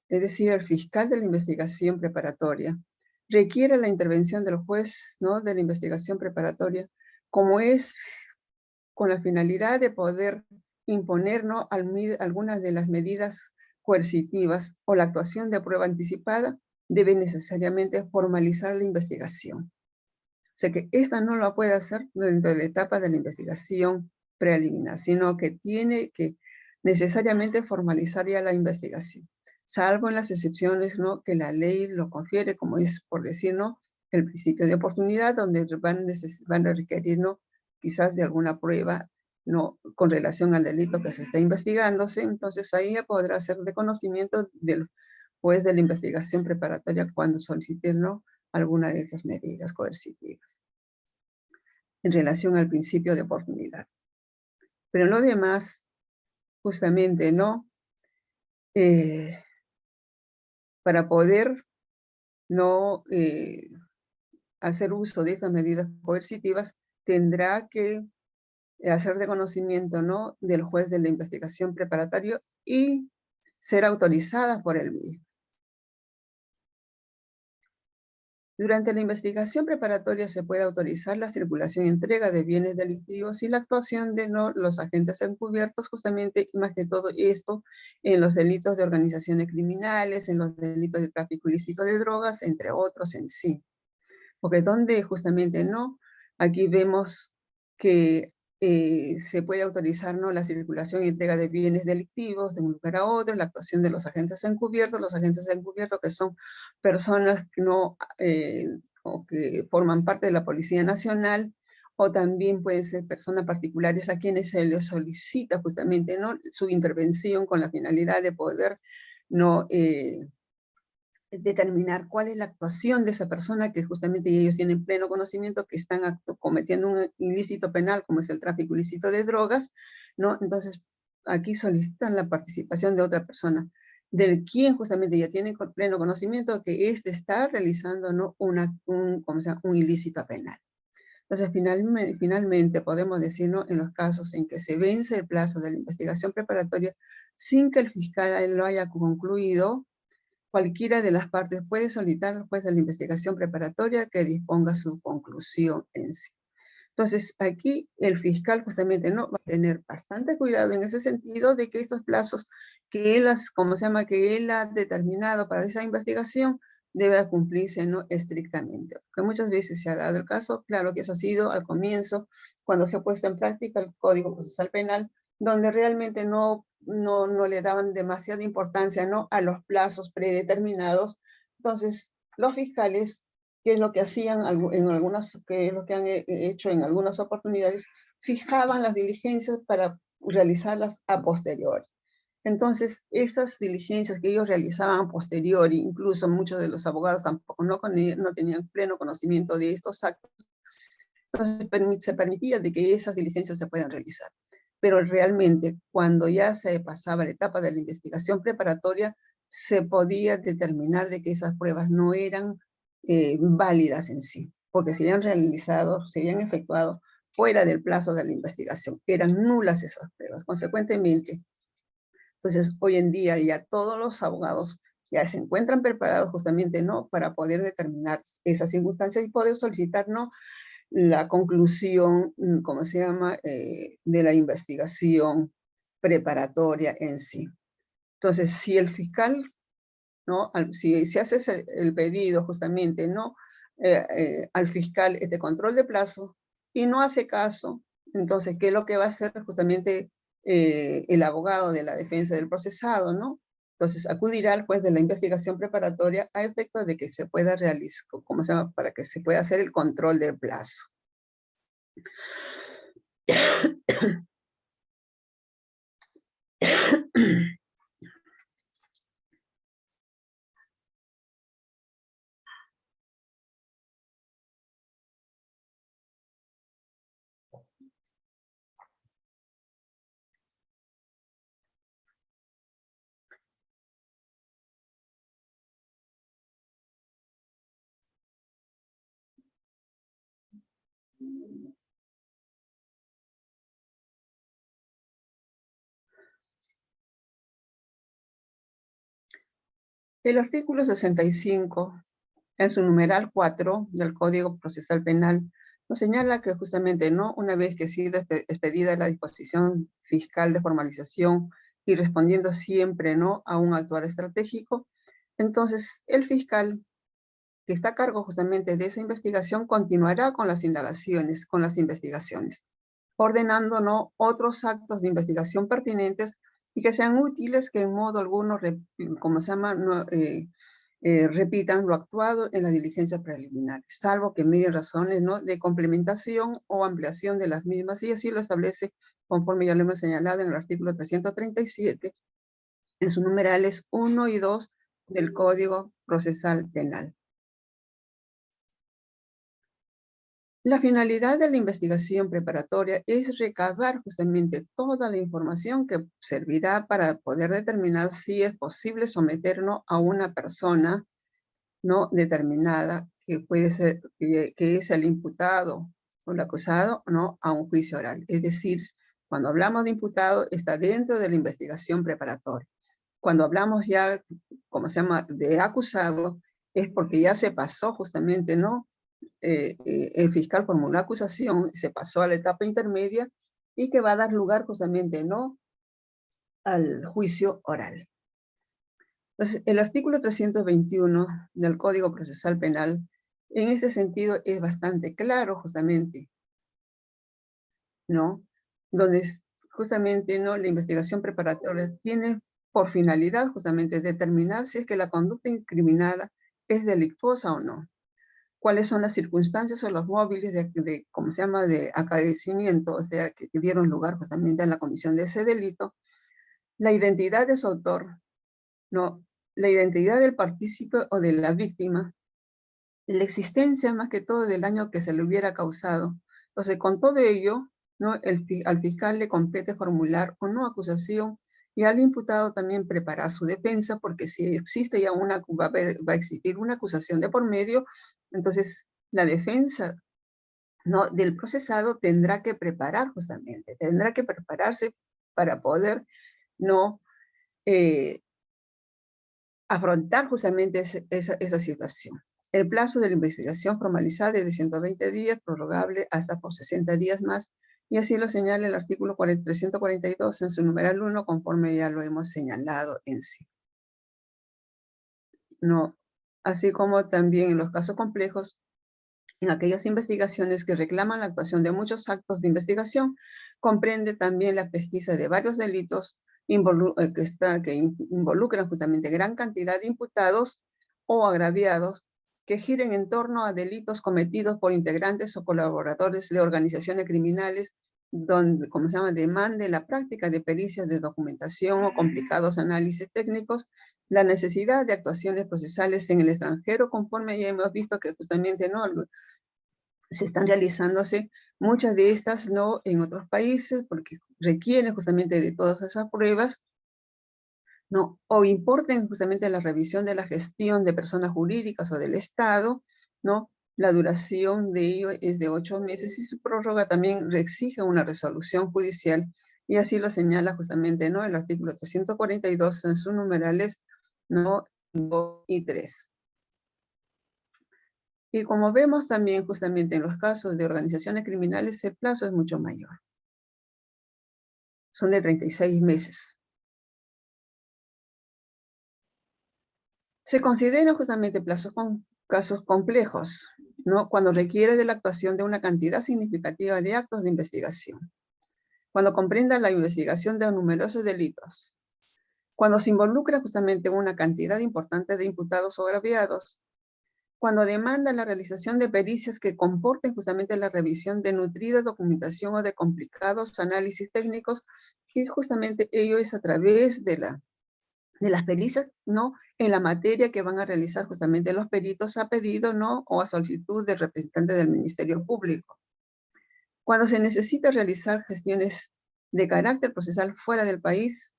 es decir, el fiscal de la investigación preparatoria, requiere la intervención del juez, ¿no?, de la investigación preparatoria, como es con la finalidad de poder imponer, ¿no?, algunas de las medidas coercitivas o la actuación de prueba anticipada, debe necesariamente formalizar la investigación. O sea que esta no lo puede hacer dentro de la etapa de la investigación preliminar, sino que tiene que necesariamente formalizar ya la investigación, salvo en las excepciones, ¿no?, que la ley lo confiere, como es, por decir, ¿no?, el principio de oportunidad, donde van a requerir, ¿no?, quizás de alguna prueba, ¿no?, con relación al delito que se está investigándose. Entonces ahí ya podrá ser de conocimiento del juez de la investigación preparatoria cuando solicite, ¿no?, alguna de estas medidas coercitivas en relación al principio de oportunidad. Pero en lo demás, justamente, ¿no?, para poder no hacer uso de estas medidas coercitivas, tendrá que hacer de conocimiento, ¿no?, del juez de la investigación preparatoria y ser autorizada por él mismo. Durante la investigación preparatoria se puede autorizar la circulación y entrega de bienes delictivos y la actuación de los agentes encubiertos, justamente, y más que todo esto, en los delitos de organizaciones criminales, en los delitos de tráfico ilícito de drogas, entre otros en sí. Porque donde justamente no, aquí vemos que se puede autorizar, ¿no?, la circulación y entrega de bienes delictivos de un lugar a otro, la actuación de los agentes encubiertos que son personas que no, o que forman parte de la Policía Nacional, o también pueden ser personas particulares a quienes se les solicita justamente, ¿no?, su intervención con la finalidad de poder, ¿no?, determinar cuál es la actuación de esa persona, que justamente ellos tienen pleno conocimiento que están cometiendo un ilícito penal, como es el tráfico ilícito de drogas, ¿no? Entonces, aquí solicitan la participación de otra persona, del quien justamente ya tiene pleno conocimiento que éste está realizando, ¿no?, un ilícito penal. Entonces, finalmente podemos decir, ¿no?, en los casos en que se vence el plazo de la investigación preparatoria sin que el fiscal lo haya concluido, cualquiera de las partes puede solicitar al juez de la investigación preparatoria que disponga su conclusión en sí. Entonces, aquí el fiscal justamente, ¿no?, va a tener bastante cuidado en ese sentido de que estos plazos que él, que él ha determinado para esa investigación debe cumplirse, ¿no?, estrictamente. Porque muchas veces se ha dado el caso, claro que eso ha sido al comienzo, cuando se ha puesto en práctica el Código Procesal Penal, donde realmente no le daban demasiada importancia, ¿no?, a los plazos predeterminados. Entonces, los fiscales, que es lo que hacían que es lo que han hecho en algunas oportunidades, fijaban las diligencias para realizarlas a posteriori. Entonces, estas diligencias que ellos realizaban a posteriori, incluso muchos de los abogados tampoco no tenían pleno conocimiento de estos actos, entonces se permitía de que esas diligencias se puedan realizar. Pero realmente, cuando ya se pasaba la etapa de la investigación preparatoria, se podía determinar de que esas pruebas no eran válidas en sí, porque se habían efectuado fuera del plazo de la investigación. Eran nulas esas pruebas. Consecuentemente, entonces, hoy en día ya todos los abogados ya se encuentran preparados justamente, ¿no?, para poder determinar esas circunstancias y poder solicitar, ¿no?, la conclusión, de la investigación preparatoria en sí. Entonces, si el fiscal, ¿no?, si se hace el pedido justamente, ¿no?, al fiscal este control de plazo y no hace caso, entonces, ¿qué es lo que va a hacer justamente el abogado de la defensa del procesado, ¿no? Entonces, acudirá al juez de la investigación preparatoria a efecto de que se pueda realizar, para que se pueda hacer el control del plazo. El artículo 65, en su numeral 4 del Código Procesal Penal, nos señala que justamente, ¿no?, una vez que ha sido expedida la disposición fiscal de formalización y respondiendo siempre, ¿no?, a un actuar estratégico, entonces el fiscal que está a cargo justamente de esa investigación continuará con las indagaciones, con las investigaciones, ordenando, ¿no?, otros actos de investigación pertinentes y que sean útiles, que en modo alguno, repitan lo actuado en las diligencias preliminares, salvo que medien razones, ¿no?, de complementación o ampliación de las mismas, y así lo establece, conforme ya lo hemos señalado en el artículo 337, en sus numerales 1 y 2 del Código Procesal Penal. La finalidad de la investigación preparatoria es recabar justamente toda la información que servirá para poder determinar si es posible someternos a una persona, ¿no?, determinada, que puede ser, que es el imputado o el acusado, ¿no?, a un juicio oral. Es decir, cuando hablamos de imputado, está dentro de la investigación preparatoria. Cuando hablamos ya, de acusado, es porque ya se pasó justamente, ¿no?, el fiscal formuló acusación, se pasó a la etapa intermedia y que va a dar lugar justamente, ¿no?, al juicio oral. Entonces, el artículo 321 del Código Procesal Penal, en este sentido, es bastante claro justamente, ¿no? donde justamente, ¿no?, la investigación preparatoria tiene por finalidad justamente determinar si es que la conducta incriminada es delictuosa o no. Cuáles son las circunstancias o los móviles ¿cómo se llama?, de acaecimiento, o sea, que dieron lugar justamente a la comisión de ese delito, la identidad de su autor, ¿no?, la identidad del partícipe o de la víctima, la existencia más que todo del daño que se le hubiera causado. Entonces, con todo ello, ¿no?, al fiscal le compete formular o no acusación y al imputado también preparar su defensa, porque si existe ya va a existir una acusación de por medio, entonces la defensa, ¿no?, del procesado tendrá que preparar justamente, tendrá que prepararse para poder, ¿no?, afrontar justamente esa situación. El plazo de la investigación formalizada es de 120 días, prorrogable hasta por 60 días más, y así lo señala el artículo 342 en su numeral 1, conforme ya lo hemos señalado en sí. No, así como también en los casos complejos, en aquellas investigaciones que reclaman la actuación de muchos actos de investigación, comprende también la pesquisa de varios delitos que involucran justamente gran cantidad de imputados o agraviados que giren en torno a delitos cometidos por integrantes o colaboradores de organizaciones criminales, donde, como se llama, demande la práctica de pericias de documentación o complicados análisis técnicos, la necesidad de actuaciones procesales en el extranjero, conforme ya hemos visto que justamente, ¿no?, se están realizándose muchas de estas, ¿no?, en otros países, porque requieren justamente de todas esas pruebas, ¿no?, o importen justamente la revisión de la gestión de personas jurídicas o del Estado, ¿no? La duración de ello es de 8 meses y su prórroga también exige una resolución judicial, y así lo señala justamente, ¿no?, el artículo 342 en sus numerales, ¿no?, 2 y 3. Y como vemos también justamente en los casos de organizaciones criminales, el plazo es mucho mayor. Son de 36 meses. Se consideran justamente casos complejos, ¿no?, cuando requiere de la actuación de una cantidad significativa de actos de investigación, cuando comprenda la investigación de numerosos delitos, cuando se involucra justamente una cantidad importante de imputados o agraviados, cuando demanda la realización de pericias que comporten justamente la revisión de nutrida documentación o de complicados análisis técnicos, y justamente ello es a través de las pericias, ¿no?, en la materia que van a realizar justamente los peritos a pedido, ¿no?, o a solicitud del representante del Ministerio Público. Cuando se necesita realizar gestiones de carácter procesal fuera del país,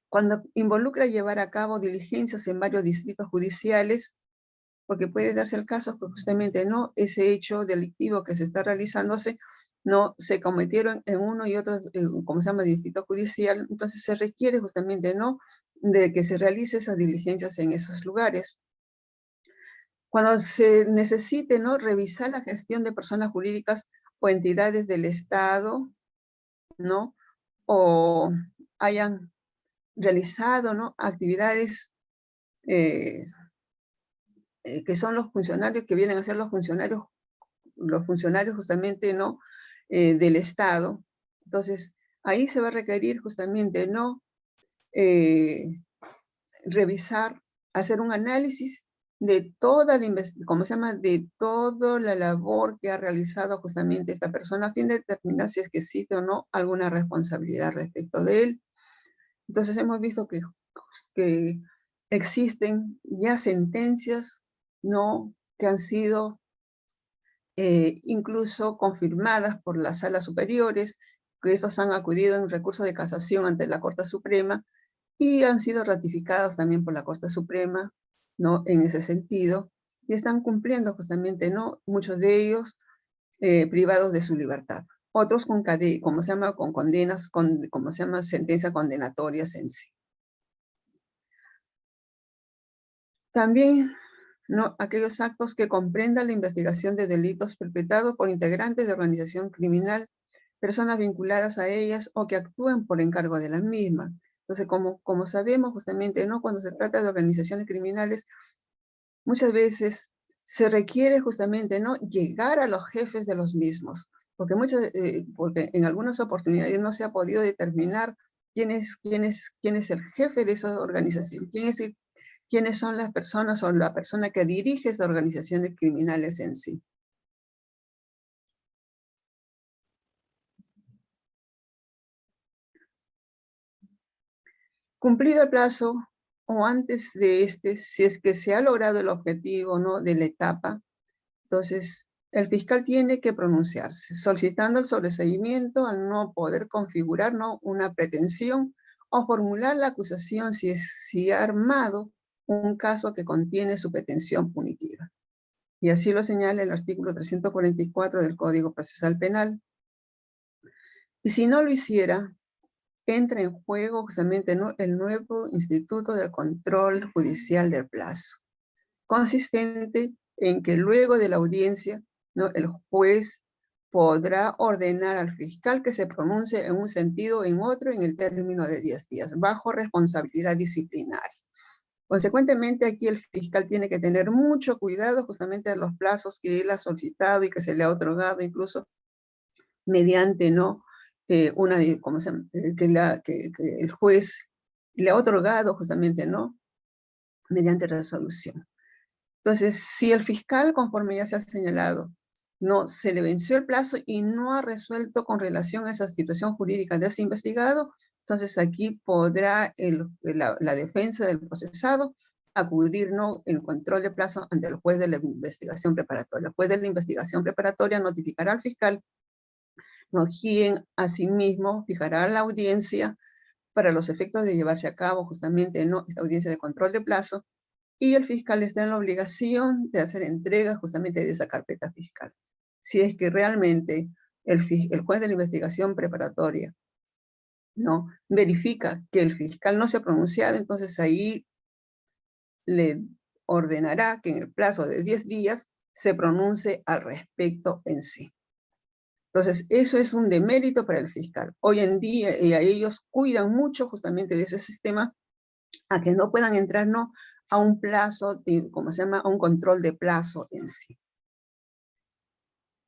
cuando involucra llevar a cabo diligencias en varios distritos judiciales, porque puede darse el caso que justamente, ¿no?, ese hecho delictivo que se está realizándose, no se cometieron en uno y otro, como se llama, distrito judicial, entonces se requiere justamente, ¿no?, de que se realice esas diligencias en esos lugares. Cuando se necesite, ¿no?, revisar la gestión de personas jurídicas o entidades del Estado, ¿no?, o hayan realizado, ¿no?, actividades que son los funcionarios, que vienen a ser los funcionarios justamente, ¿no?, del Estado. Entonces, ahí se va a requerir justamente, ¿no?, revisar, hacer un análisis de toda de toda la labor que ha realizado justamente esta persona, a fin de determinar si es que existe o no alguna responsabilidad respecto de él. Entonces, hemos visto que existen ya sentencias, ¿no?, que han sido incluso confirmadas por las salas superiores, que estos han acudido en recurso de casación ante la Corte Suprema y han sido ratificados también por la Corte Suprema, ¿no?, en ese sentido, y están cumpliendo justamente, ¿no?, muchos de ellos privados de su libertad. Otros con condenas, como se llama, sentencias condenatorias en sí. También, ¿no?, aquellos actos que comprendan la investigación de delitos perpetrados por integrantes de organización criminal, personas vinculadas a ellas o que actúen por encargo de la misma. Entonces, como sabemos justamente, ¿no?, cuando se trata de organizaciones criminales, muchas veces se requiere justamente, ¿no?, llegar a los jefes de los mismos, porque en algunas oportunidades no se ha podido determinar quién es el jefe de esa organización, quiénes son las personas o la persona que dirige esas organizaciones criminales en sí. Cumplido el plazo o antes de si es que se ha logrado el objetivo, ¿no?, de la etapa, entonces el fiscal tiene que pronunciarse, solicitando el sobreseimiento al no poder configurar, ¿no?, una pretensión o formular la acusación si ha armado un caso que contiene su pretensión punitiva. Y así lo señala el artículo 344 del Código Procesal Penal. Y si no lo hiciera, entra en juego justamente, ¿no?, el nuevo Instituto del Control Judicial del Plazo, consistente en que luego de la audiencia, ¿no?, el juez podrá ordenar al fiscal que se pronuncie en un sentido o en otro en el término de 10 días, bajo responsabilidad disciplinaria. Consecuentemente, aquí el fiscal tiene que tener mucho cuidado justamente de los plazos que él ha solicitado y que se le ha otorgado, incluso mediante, ¿no?, que el juez le ha otorgado justamente, ¿no?, mediante resolución. Entonces, si el fiscal, conforme ya se ha señalado, no se le venció el plazo y no ha resuelto con relación a esa situación jurídica de ese investigado, entonces aquí podrá la defensa del procesado acudir, ¿no?, en control de plazo ante el juez de la investigación preparatoria. El juez de la investigación preparatoria notificará al fiscal, ¿no?, quien asimismo fijará la audiencia para los efectos de llevarse a cabo justamente, ¿no?, esta audiencia de control de plazo, y el fiscal está en la obligación de hacer entrega justamente de esa carpeta fiscal. Si es que realmente el juez de la investigación preparatoria, ¿no?, verifica que el fiscal no se ha pronunciado, entonces ahí le ordenará que en el plazo de 10 días se pronuncie al respecto en sí. Entonces, eso es un demérito para el fiscal. Hoy en día, a ellos cuidan mucho justamente de ese sistema, a que no puedan entrar, ¿no?, a un plazo, a un control de plazo en sí.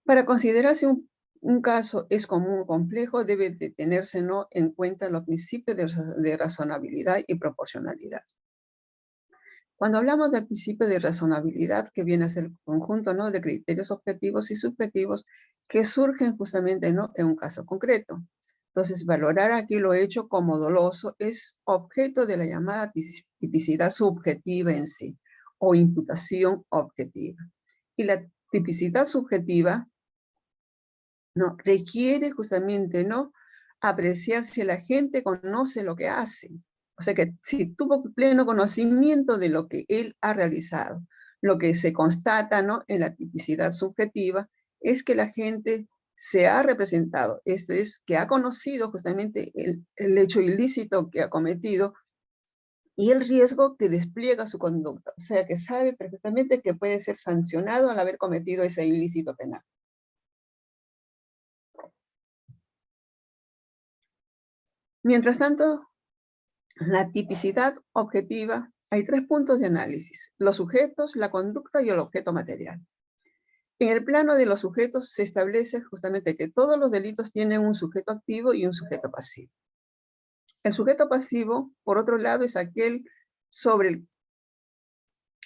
Para considerarse un caso es común o complejo, debe de tenerse, ¿no?, en cuenta los principios de razonabilidad y proporcionalidad. Cuando hablamos del principio de razonabilidad, que viene a ser el conjunto, ¿no?, de criterios objetivos y subjetivos que surgen justamente, ¿no?, en un caso concreto. Entonces, valorar aquí lo hecho como doloso es objeto de la llamada tipicidad subjetiva en sí, o imputación objetiva. Y la tipicidad subjetiva, ¿no?, requiere justamente, ¿no?, apreciar si la gente conoce lo que hace. O sea, que si tuvo pleno conocimiento de lo que él ha realizado. Lo que se constata, ¿no?, en la tipicidad subjetiva es que la gente se ha representado, esto es, que ha conocido justamente el hecho ilícito que ha cometido y el riesgo que despliega su conducta. O sea, que sabe perfectamente que puede ser sancionado al haber cometido ese ilícito penal. Mientras tanto, la tipicidad objetiva, hay 3 puntos de análisis: los sujetos, la conducta y el objeto material. En el plano de los sujetos se establece justamente que todos los delitos tienen un sujeto activo y un sujeto pasivo. El sujeto pasivo, por otro lado, es aquel sobre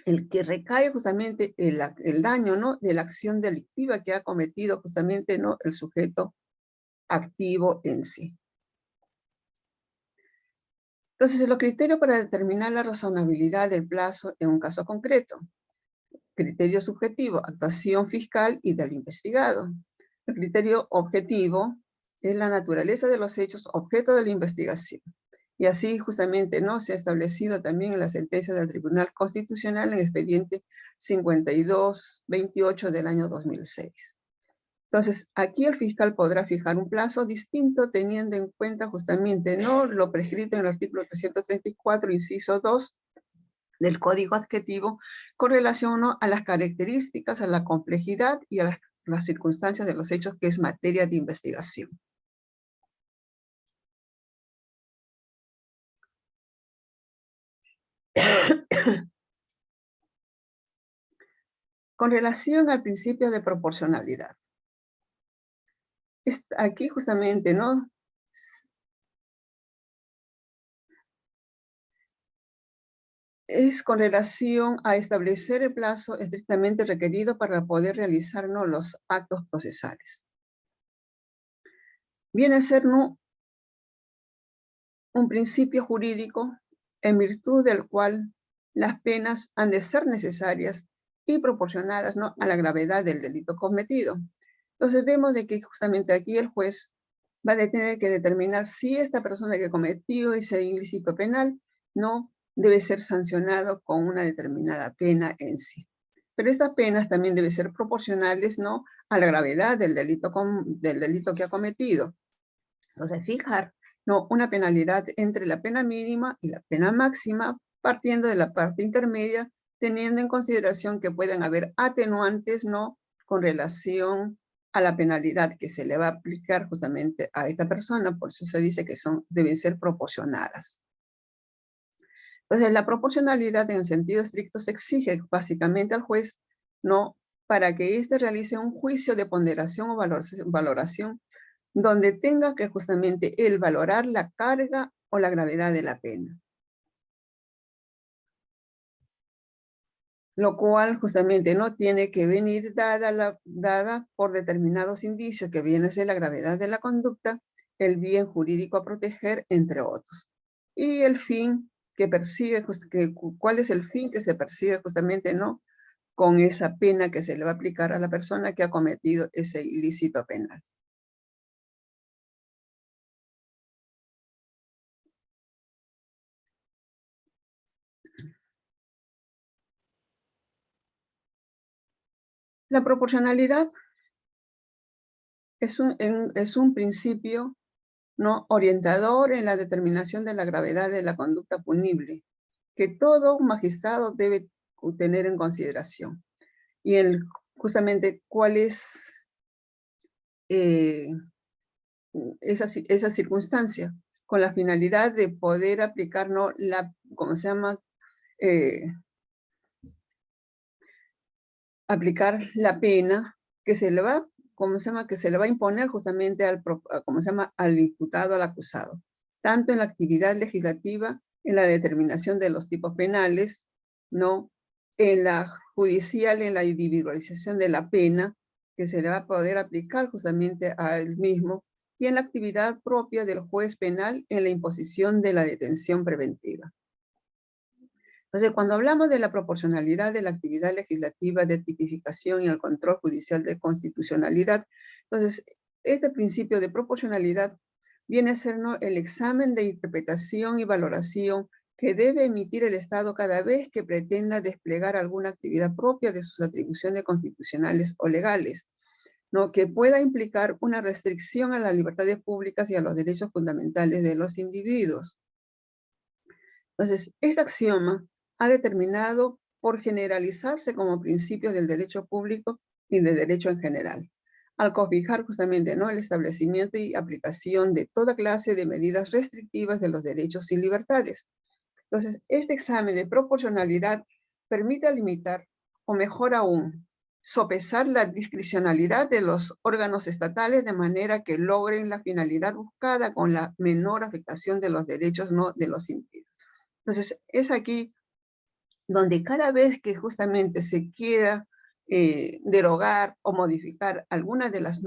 el que recae justamente el daño, ¿no?, de la acción delictiva que ha cometido justamente, ¿no?, el sujeto activo en sí. Entonces, los criterios para determinar la razonabilidad del plazo en un caso concreto. Criterio subjetivo, actuación fiscal y del investigado. El criterio objetivo es la naturaleza de los hechos objeto de la investigación. Y así justamente, ¿no?, se ha establecido también en la sentencia del Tribunal Constitucional en el expediente 5228 del año 2006. Entonces, aquí el fiscal podrá fijar un plazo distinto teniendo en cuenta justamente, ¿no?, lo prescrito en el artículo 334, inciso 2 del Código Adjetivo, con relación, ¿no?, a las características, a la complejidad y a las circunstancias de los hechos que es materia de investigación. Con relación al principio de proporcionalidad. aquí justamente, ¿no? Es con relación a establecer el plazo estrictamente requerido para poder realizar, ¿no?, los actos procesales. Viene a ser, ¿no?, un principio jurídico en virtud del cual las penas han de ser necesarias y proporcionadas, ¿no?, a la gravedad del delito cometido. Entonces vemos de que justamente aquí el juez va a tener que determinar si esta persona que cometió ese ilícito penal no debe ser sancionado con una determinada pena en sí. Pero estas penas también deben ser proporcionales, ¿no?, a la gravedad del delito que ha cometido. Entonces, fijar, ¿no?, una penalidad entre la pena mínima y la pena máxima, partiendo de la parte intermedia, teniendo en consideración que pueden haber atenuantes, ¿no?, con relación a la penalidad que se le va a aplicar justamente a esta persona. Por eso se dice que deben ser proporcionadas. Entonces, la proporcionalidad en el sentido estricto se exige básicamente al juez, ¿no?, para que éste realice un juicio de ponderación o valoración donde tenga que justamente él valorar la carga o la gravedad de la pena. Lo cual justamente no tiene que venir dada por determinados indicios que viene a ser la gravedad de la conducta, el bien jurídico a proteger, entre otros. Y el fin que persigue, ¿cuál es el fin que se persigue justamente, no?, con esa pena que se le va a aplicar a la persona que ha cometido ese ilícito penal. La proporcionalidad es un principio, ¿no?, orientador en la determinación de la gravedad de la conducta punible, que todo magistrado debe tener en consideración. Y justamente cuál es esa circunstancia, con la finalidad de poder aplicar, ¿no?, aplicar la pena que se le va, que se le va a imponer justamente al imputado, al acusado, tanto en la actividad legislativa, en la determinación de los tipos penales, ¿no?, en la judicial, en la individualización de la pena, que se le va a poder aplicar justamente a él mismo, y en la actividad propia del juez penal en la imposición de la detención preventiva. Entonces, cuando hablamos de la proporcionalidad de la actividad legislativa de tipificación y el control judicial de constitucionalidad, entonces, este principio de proporcionalidad viene a ser, ¿no?, el examen de interpretación y valoración que debe emitir el Estado cada vez que pretenda desplegar alguna actividad propia de sus atribuciones constitucionales o legales, ¿no?, que pueda implicar una restricción a las libertades públicas y a los derechos fundamentales de los individuos. Entonces, este axioma ha determinado por generalizarse como principios del derecho público y del derecho en general, al cobijar justamente, ¿no?, el establecimiento y aplicación de toda clase de medidas restrictivas de los derechos y libertades. Entonces, este examen de proporcionalidad permite limitar, o mejor aún, sopesar la discrecionalidad de los órganos estatales de manera que logren la finalidad buscada con la menor afectación de los derechos, no de los individuos. Entonces, es aquí donde cada vez que justamente se quiera derogar o modificar alguna de los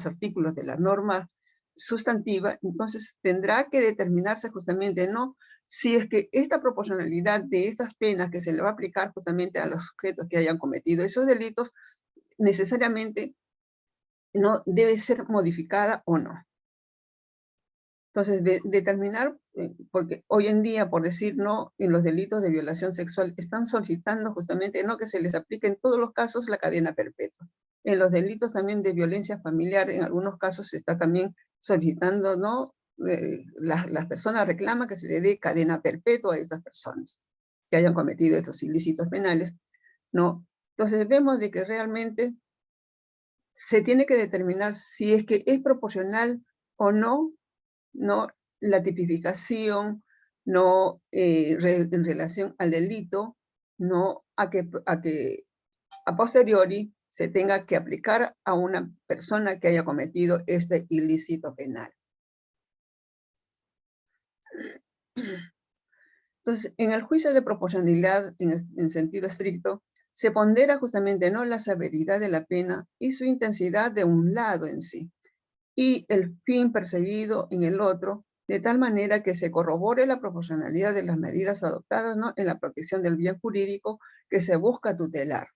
artículos de la norma sustantiva, entonces tendrá que determinarse justamente, ¿no?, si es que esta proporcionalidad de estas penas que se le va a aplicar justamente a los sujetos que hayan cometido esos delitos, necesariamente no debe ser modificada o no. Entonces, determinar, porque hoy en día, por decir, no, en los delitos de violación sexual, están solicitando justamente, no, que se les aplique en todos los casos la cadena perpetua. En los delitos también de violencia familiar, en algunos casos se está también solicitando, ¿no? Las personas reclaman que se le dé cadena perpetua a estas personas que hayan cometido estos ilícitos penales, ¿no? Entonces vemos de que realmente se tiene que determinar si es que es proporcional o no, no la tipificación, no en relación al delito, no a que a posteriori se tenga que aplicar a una persona que haya cometido este ilícito penal. Entonces, en el juicio de proporcionalidad en sentido estricto, se pondera justamente no la severidad de la pena y su intensidad de un lado en sí, y el fin perseguido en el otro, de tal manera que se corrobore la proporcionalidad de las medidas adoptadas, ¿no?, en la protección del bien jurídico que se busca tutelar.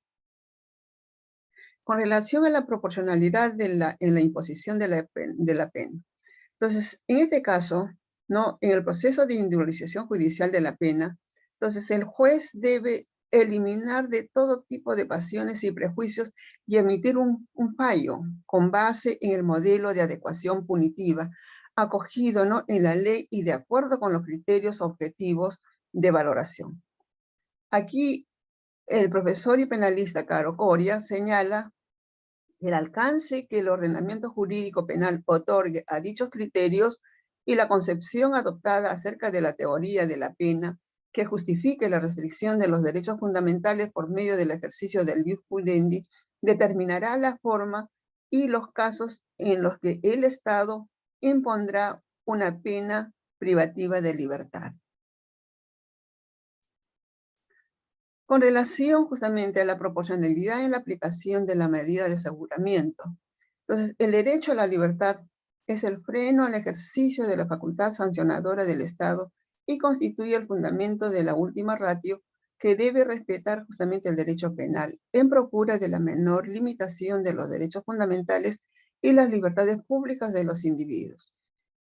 Con relación a la proporcionalidad en la imposición de la pena. Entonces, en este caso, ¿no?, en el proceso de individualización judicial de la pena, entonces el juez debe eliminar de todo tipo de pasiones y prejuicios y emitir un fallo con base en el modelo de adecuación punitiva acogido, ¿no?, en la ley y de acuerdo con los criterios objetivos de valoración. Aquí el profesor y penalista Caro Coria señala el alcance que el ordenamiento jurídico penal otorgue a dichos criterios y la concepción adoptada acerca de la teoría de la pena que justifique la restricción de los derechos fundamentales por medio del ejercicio del ius pudendi determinará la forma y los casos en los que el Estado impondrá una pena privativa de libertad. Con relación justamente a la proporcionalidad en la aplicación de la medida de aseguramiento. Entonces, el derecho a la libertad es el freno al ejercicio de la facultad sancionadora del Estado y constituye el fundamento de la última ratio que debe respetar justamente el derecho penal en procura de la menor limitación de los derechos fundamentales y las libertades públicas de los individuos.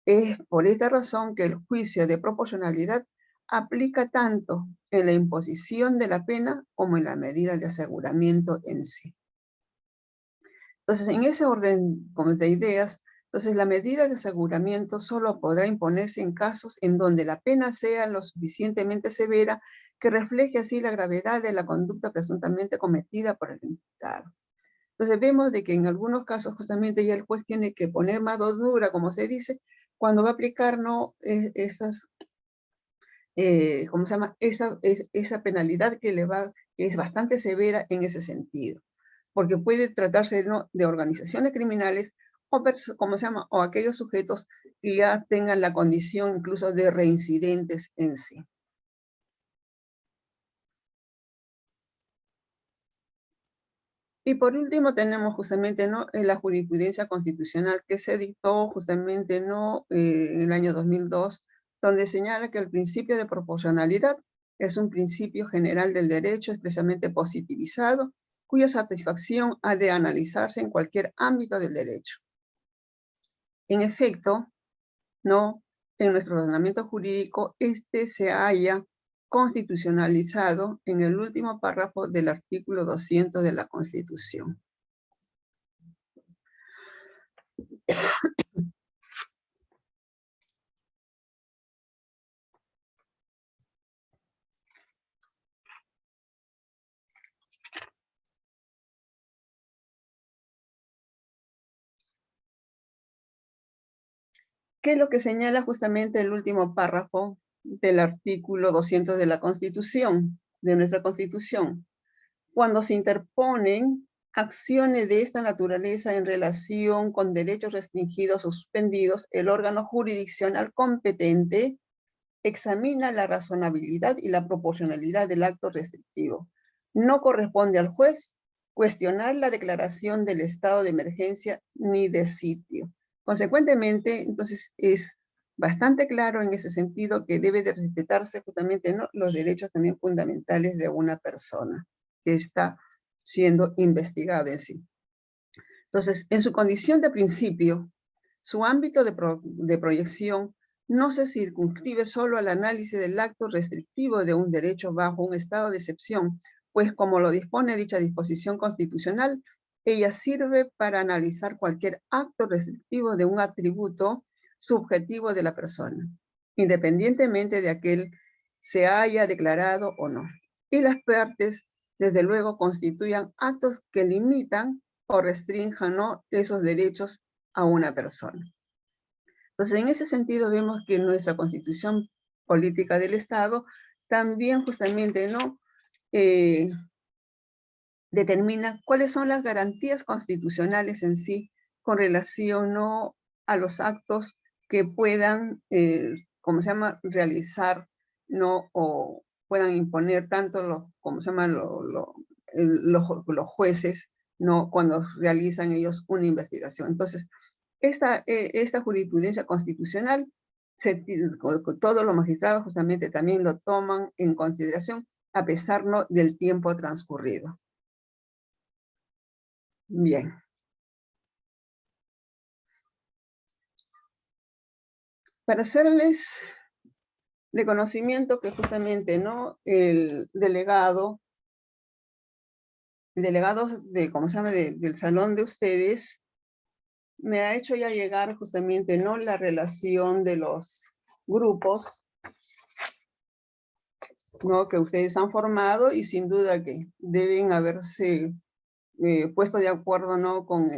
Es por esta razón que el juicio de proporcionalidad aplica tanto en la imposición de la pena como en la medida de aseguramiento en sí. Entonces, en ese orden como de ideas, entonces la medida de aseguramiento solo podrá imponerse en casos en donde la pena sea lo suficientemente severa que refleje así la gravedad de la conducta presuntamente cometida por el imputado. Entonces vemos de que en algunos casos justamente ya el juez tiene que poner mano dura, como se dice, cuando va a aplicar, ¿no?, ¿cómo se llama? Esa penalidad que es bastante severa en ese sentido, porque puede tratarse, ¿no?, de organizaciones criminales o, ¿cómo se llama?, o aquellos sujetos que ya tengan la condición incluso de reincidentes en sí. Y por último tenemos justamente, ¿no?, la jurisprudencia constitucional que se dictó justamente, ¿no?, en el año 2002, donde señala que el principio de proporcionalidad es un principio general del derecho expresamente positivizado, cuya satisfacción ha de analizarse en cualquier ámbito del derecho. En efecto, ¿no?, en nuestro ordenamiento jurídico, se halla constitucionalizado en el último párrafo del artículo 200 de la Constitución. ¿Qué es lo que señala justamente el último párrafo del artículo 200 de la Constitución, de nuestra Constitución? Cuando se interponen acciones de esta naturaleza en relación con derechos restringidos o suspendidos, el órgano jurisdiccional competente examina la razonabilidad y la proporcionalidad del acto restrictivo. No corresponde al juez cuestionar la declaración del estado de emergencia ni de sitio. Consecuentemente, entonces es bastante claro en ese sentido que debe de respetarse justamente, ¿no?, los derechos también fundamentales de una persona que está siendo investigada en sí. Entonces, en su condición de principio, su ámbito de proyección no se circunscribe solo al análisis del acto restrictivo de un derecho bajo un estado de excepción, pues como lo dispone dicha disposición constitucional, ella sirve para analizar cualquier acto restrictivo de un atributo subjetivo de la persona, independientemente de aquel se haya declarado o no. Y las partes, desde luego, constituyan actos que limitan o restrinjan, ¿no?, esos derechos a una persona. Entonces, en ese sentido vemos que nuestra Constitución Política del Estado también justamente, ¿no?, determina cuáles son las garantías constitucionales en sí con relación, ¿no?, a los actos que puedan, ¿cómo se llama?, realizar, ¿no?, o puedan imponer tanto los, ¿cómo se llama?, los jueces, ¿no?, cuando realizan ellos una investigación. Entonces, esta jurisprudencia constitucional, todos los magistrados justamente también lo toman en consideración a pesar, ¿no?, del tiempo transcurrido. Bien. Para hacerles de conocimiento que justamente, ¿no?, el delegado de, ¿cómo se llama?, del salón de ustedes, me ha hecho ya llegar justamente, ¿no?, la relación de los grupos, ¿no?, que ustedes han formado, y sin duda que deben haberse puesto de acuerdo, ¿no?, con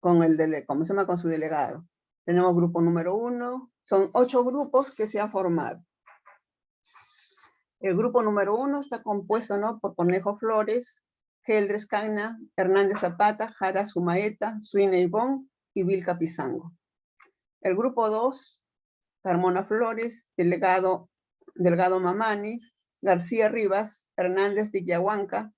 ¿cómo se llama?, con su delegado. Tenemos grupo número 1, son 8 grupos que se han formado. El grupo número 1 está compuesto, ¿no?, por Conejo Flores, Geldres Cagna, Hernández Zapata, Jara Sumaeta, Suine Ibón y Vilca Pizango. El grupo 2, Carmona Flores, Delgado Mamani, García Rivas, Hernández de Yahuanca,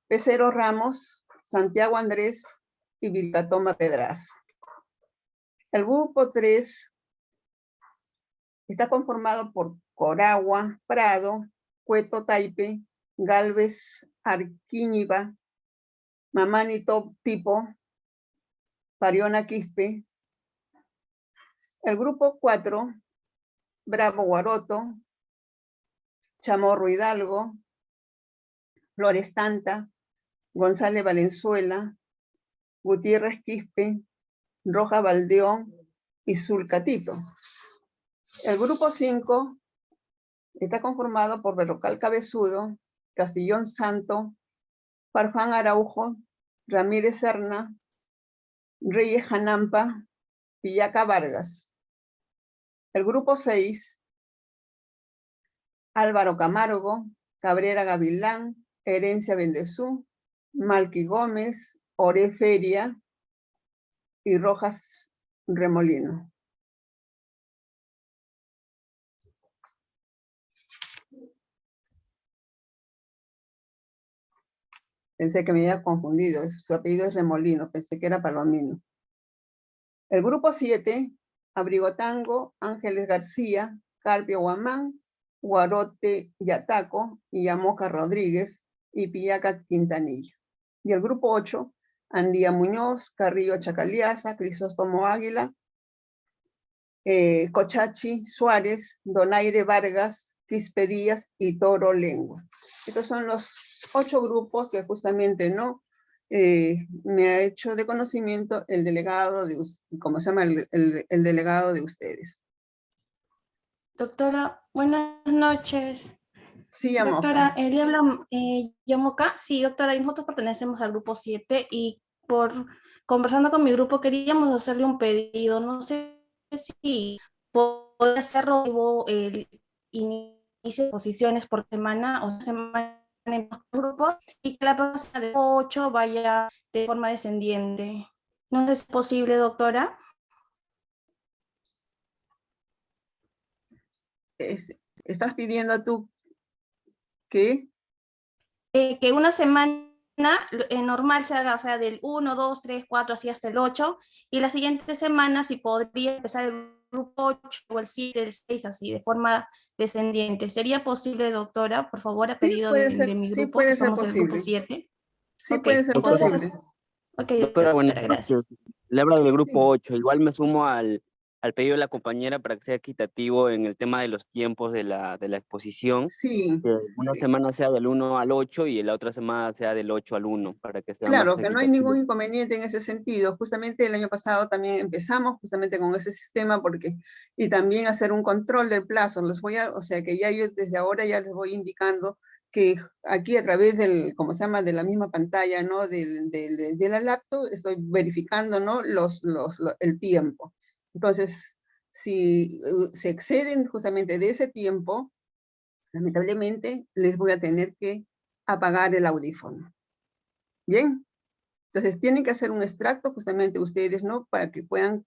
Pecero Ramos, Santiago Andrés y Vilcatoma Pedraza. El grupo 3 está conformado por Coragua, Prado, Cueto Taipe, Galvez Arquíñiba, Mamani Tipo, Pariona Quispe. El grupo 4, Bravo Guaroto, Chamorro Hidalgo, Flores Tanta, González Valenzuela, Gutiérrez Quispe, Roja Valdeón y Zulcatito. El grupo 5 está conformado por Berrocal Cabezudo, Castillón Santo, Farfán Araujo, Ramírez Serna, Reyes Janampa, Pillaca Vargas. El grupo 6, Álvaro Camargo, Cabrera Gavilán, Herencia Bendezú, Malqui Gómez, Ore Feria y Rojas Remolino. Pensé que me había confundido, su apellido es Remolino, pensé que era Palomino. El grupo 7, Abrigotango, Ángeles García, Carpio Guamán, Guarote Yataco, Yamoca Rodríguez y Pillaca Quintanilla. Y el grupo 8, Andía Muñoz, Carrillo Chacaliaza, Crisóstomo Águila, Cochachi Suárez, Donaire Vargas, Quispe Díaz y Toro Lengua. Estos son los 8 grupos que justamente no me ha hecho de conocimiento el delegado de, ¿cómo se llama? El delegado de ustedes. Doctora, buenas noches. Sí, Yamoca. Doctora, le habla Yamoca. Sí, doctora, y nosotros pertenecemos al grupo 7 y conversando con mi grupo queríamos hacerle un pedido. No sé si puede hacerlo el inicio de posiciones por semana o semana en los grupos y que la próxima de 8 vaya de forma descendiente. No sé si es posible, doctora. ¿Estás pidiendo tú qué? Que una semana normal se haga, o sea, del 1, 2, 3, 4, así hasta el 8, y la siguiente semana si podría empezar el grupo 8 o el 7, el 6, así, de forma descendiente. ¿Sería posible, doctora? Por favor, a pedido de mi Sí grupo, que puede ser somos el grupo posible. 7. Sí Ok, puede ser entonces, posible. ok, Doctora, buenas doctora, noches. gracias. Le habla del grupo Sí. 8. Igual me sumo al pedido de la compañera para que sea equitativo en el tema de los tiempos de la exposición. Sí. Que una semana sea del 1 al 8 y la otra semana sea del 8 al 1, para que sea más Claro, que no hay ningún equitativo. inconveniente en ese sentido. Justamente el año pasado también empezamos justamente con ese sistema y también hacer un control del plazo. O sea que ya yo desde ahora ya les voy indicando que aquí a través del, ¿cómo se llama?, de la misma pantalla, ¿no?, de la laptop, estoy verificando, ¿no?, el tiempo. Entonces, si se exceden justamente de ese tiempo, lamentablemente les voy a tener que apagar el audífono. Bien. Entonces tienen que hacer un extracto justamente ustedes, ¿no? Para que puedan,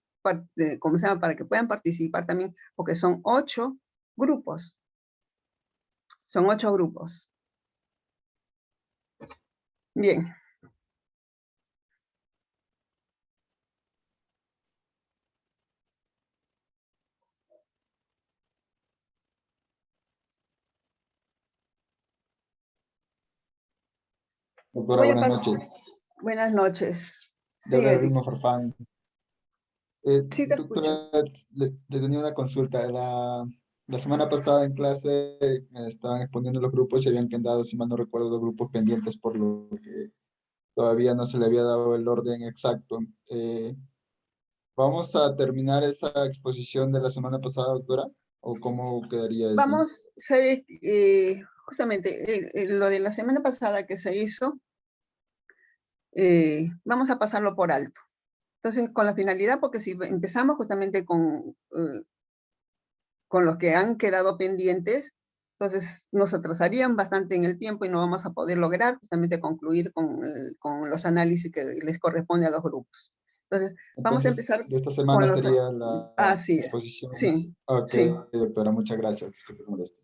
¿cómo se llama? Para que puedan participar también, porque son 8 grupos. Son 8 grupos. Bien. Doctora, Voy a buenas pasar. noches. Buenas noches. De Sí, hablar Eric. Bruno Farfán. Sí, te escucho. Doctora, le tenía una consulta. La semana pasada en clase estaban exponiendo los grupos y habían quedado, si mal no recuerdo, 2 grupos pendientes, por lo que todavía no se le había dado el orden exacto. ¿Vamos a terminar esa exposición de la semana pasada, doctora? ¿O cómo quedaría eso? Vamos, justamente lo de la semana pasada que se hizo, vamos a pasarlo por alto. Entonces, con la finalidad, porque si empezamos justamente con los que han quedado pendientes, entonces nos atrasarían bastante en el tiempo y no vamos a poder lograr justamente concluir con los análisis que les corresponde a los grupos. Entonces, vamos a Entonces, empezar de esta con semana los... sería la Así es, exposición. sí, Ok, sí. doctora, muchas gracias. Disculpe que moleste.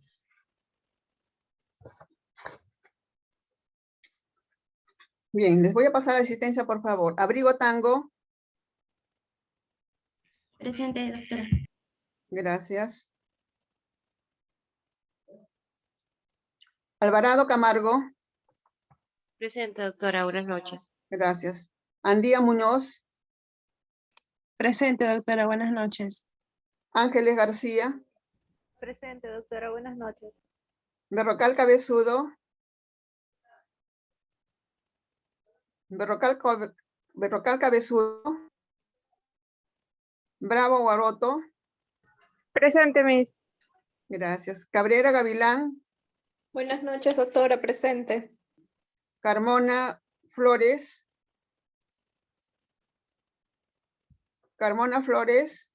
Bien, les voy a pasar la asistencia, por favor. Abrigo Tango. Presente, doctora. Gracias. Alvarado Camargo. Presente, doctora. Buenas noches. Gracias. Andía Muñoz. Presente, doctora. Buenas noches. Ángeles García. Presente, doctora. Buenas noches. Berrocal Cabezudo. Berrocal Cabezudo. Bravo Guaroto. Presente, Miss. Gracias. Cabrera Gavilán. Buenas noches, doctora, presente. Carmona Flores. Carmona Flores.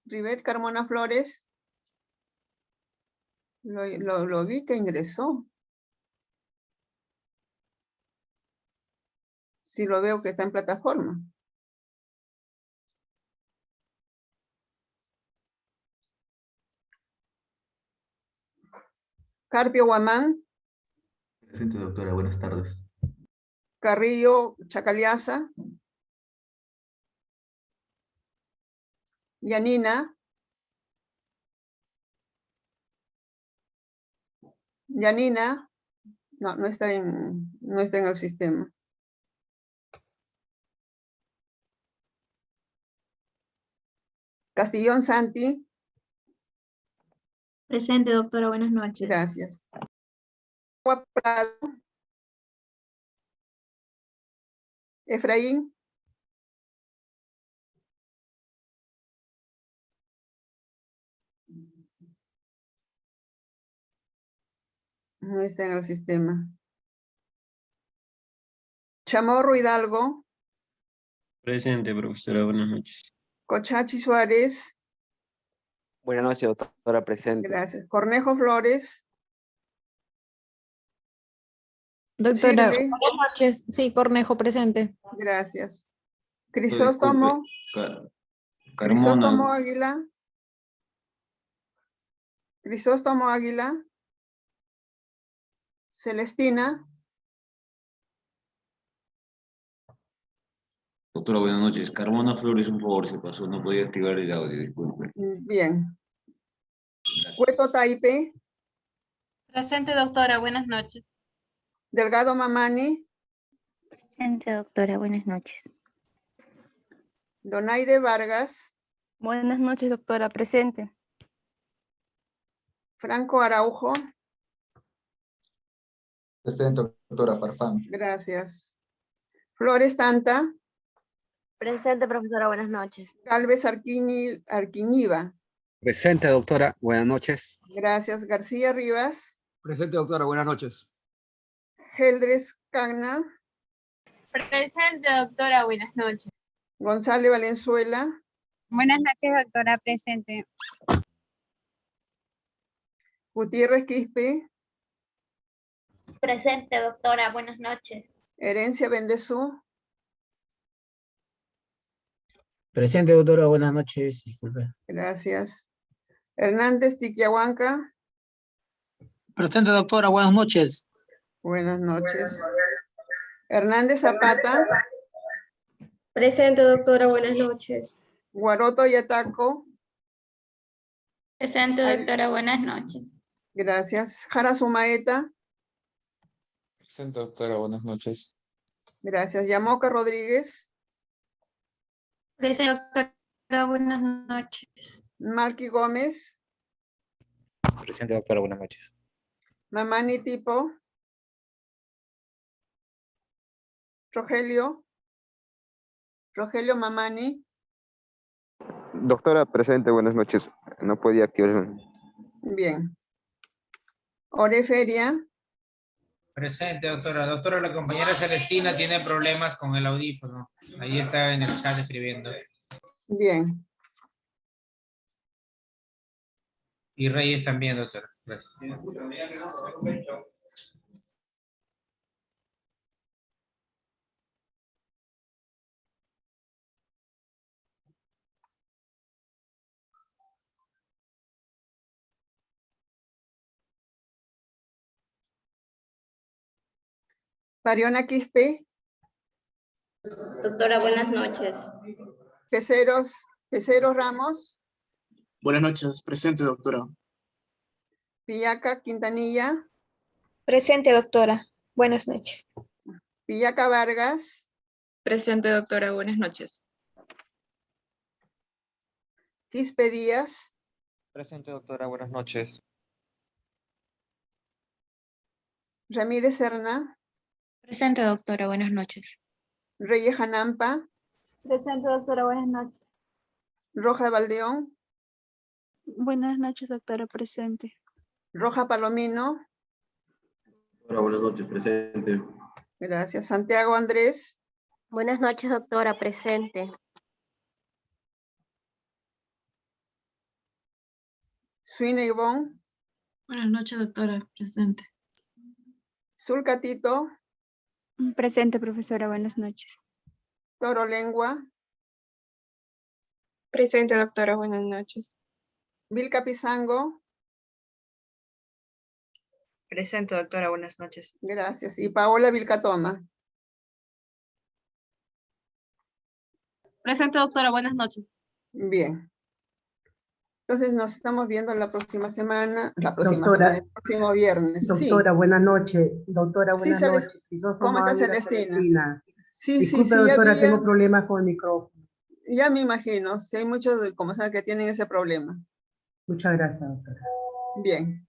Rivet Carmona Flores. Lo vi que ingresó. Sí lo veo que está en plataforma. Carpio Guamán. Presente, doctora. Buenas tardes. Carrillo Chacaliaza. Yanina. Yanina. No, no está en el sistema. Castillón Santi. Presente, doctora. Buenas noches. Gracias. Prado. Efraín. No está en el sistema. Chamorro Hidalgo. Presente, profesora. Buenas noches. Cochachi Suárez. Buenas noches, doctora, presente. Gracias. Cornejo Flores. Doctora, Shirley. buenas noches. Sí, Cornejo, presente. Gracias. Crisóstomo. Disculpe, Crisóstomo Carmona. Águila. Crisóstomo Águila. Celestina. Doctora, buenas noches. Carmona Flores, un favor, se pasó. No podía activar el audio, disculpe. Bien. Gracias. Cueto Taipe. Presente, doctora. Buenas noches. Delgado Mamani. Presente, doctora. Buenas noches. Donaire Vargas. Buenas noches, doctora. Presente. Franco Araujo. Presente, doctora Farfán. Gracias. Flores Tanta. Presente, profesora. Buenas noches. Galvez Arquiñiva. Presente, doctora. Buenas noches. Gracias. García Rivas. Presente, doctora. Buenas noches. Geldres Cagna. Presente, doctora. Buenas noches. González Valenzuela. Buenas noches, doctora. Presente. Gutiérrez Quispe. Presente, doctora. Buenas noches. Herencia Bendezú. Presente, doctora. Buenas noches. Disculpe. Gracias. Hernández Tiquiahuanca. Presente, doctora. Buenas noches. Buenas noches. Hernández Zapata. Presente, doctora. Buenas noches. Guaroto Yataco. Presente, doctora. Buenas noches. Gracias. Jara Sumaeta. Presente, doctora. Buenas noches. Gracias. Yamoca Rodríguez. Presente, doctora. Buenas noches. Marqui Gómez. Presente, doctora. Buenas noches. Mamani Tipo. Rogelio. Rogelio Mamani. Doctora, presente, buenas noches. No podía activar. Bien. Oreferia. Presente, doctora. Doctora, la compañera Celestina tiene problemas con el audífono. Ahí está en el chat escribiendo. Bien. Y Reyes también, doctora. Gracias. Pariona Quispe. Doctora, buenas noches. Peceros Ramos. Buenas noches. Presente, doctora. Pillaca Quintanilla. Presente, doctora. Buenas noches. Pillaca Vargas. Presente, doctora. Buenas noches. Quispe Díaz. Presente, doctora. Buenas noches. Ramírez Serna. Presente, doctora. Buenas noches. Reyes Janampa. Presente, doctora. Buenas noches. Roja Valdeón. Buenas noches, doctora. Presente. Roja Palomino. Doctora, buenas noches. Presente. Gracias. Santiago Andrés. Buenas noches, doctora. Presente. Suina Ivonne. Buenas noches, doctora. Presente. Sulcatito. Presente, profesora. Buenas noches. Toro Lengua. Presente, doctora. Buenas noches. Vilca Pizango. Presente, doctora. Buenas noches. Gracias. Y Paola Vilcatoma. Presente, doctora. Buenas noches. Bien. Entonces nos estamos viendo la próxima semana, el próximo viernes. Doctora, Sí. buenas noches. Doctora, Sí, buenas noches. ¿Cómo está Celestina? Sí, Disculpe, sí, doctora, ya tengo problemas con el micrófono. Ya me imagino. Sí, hay muchos, como saben, que tienen ese problema. Muchas gracias, doctora. Bien.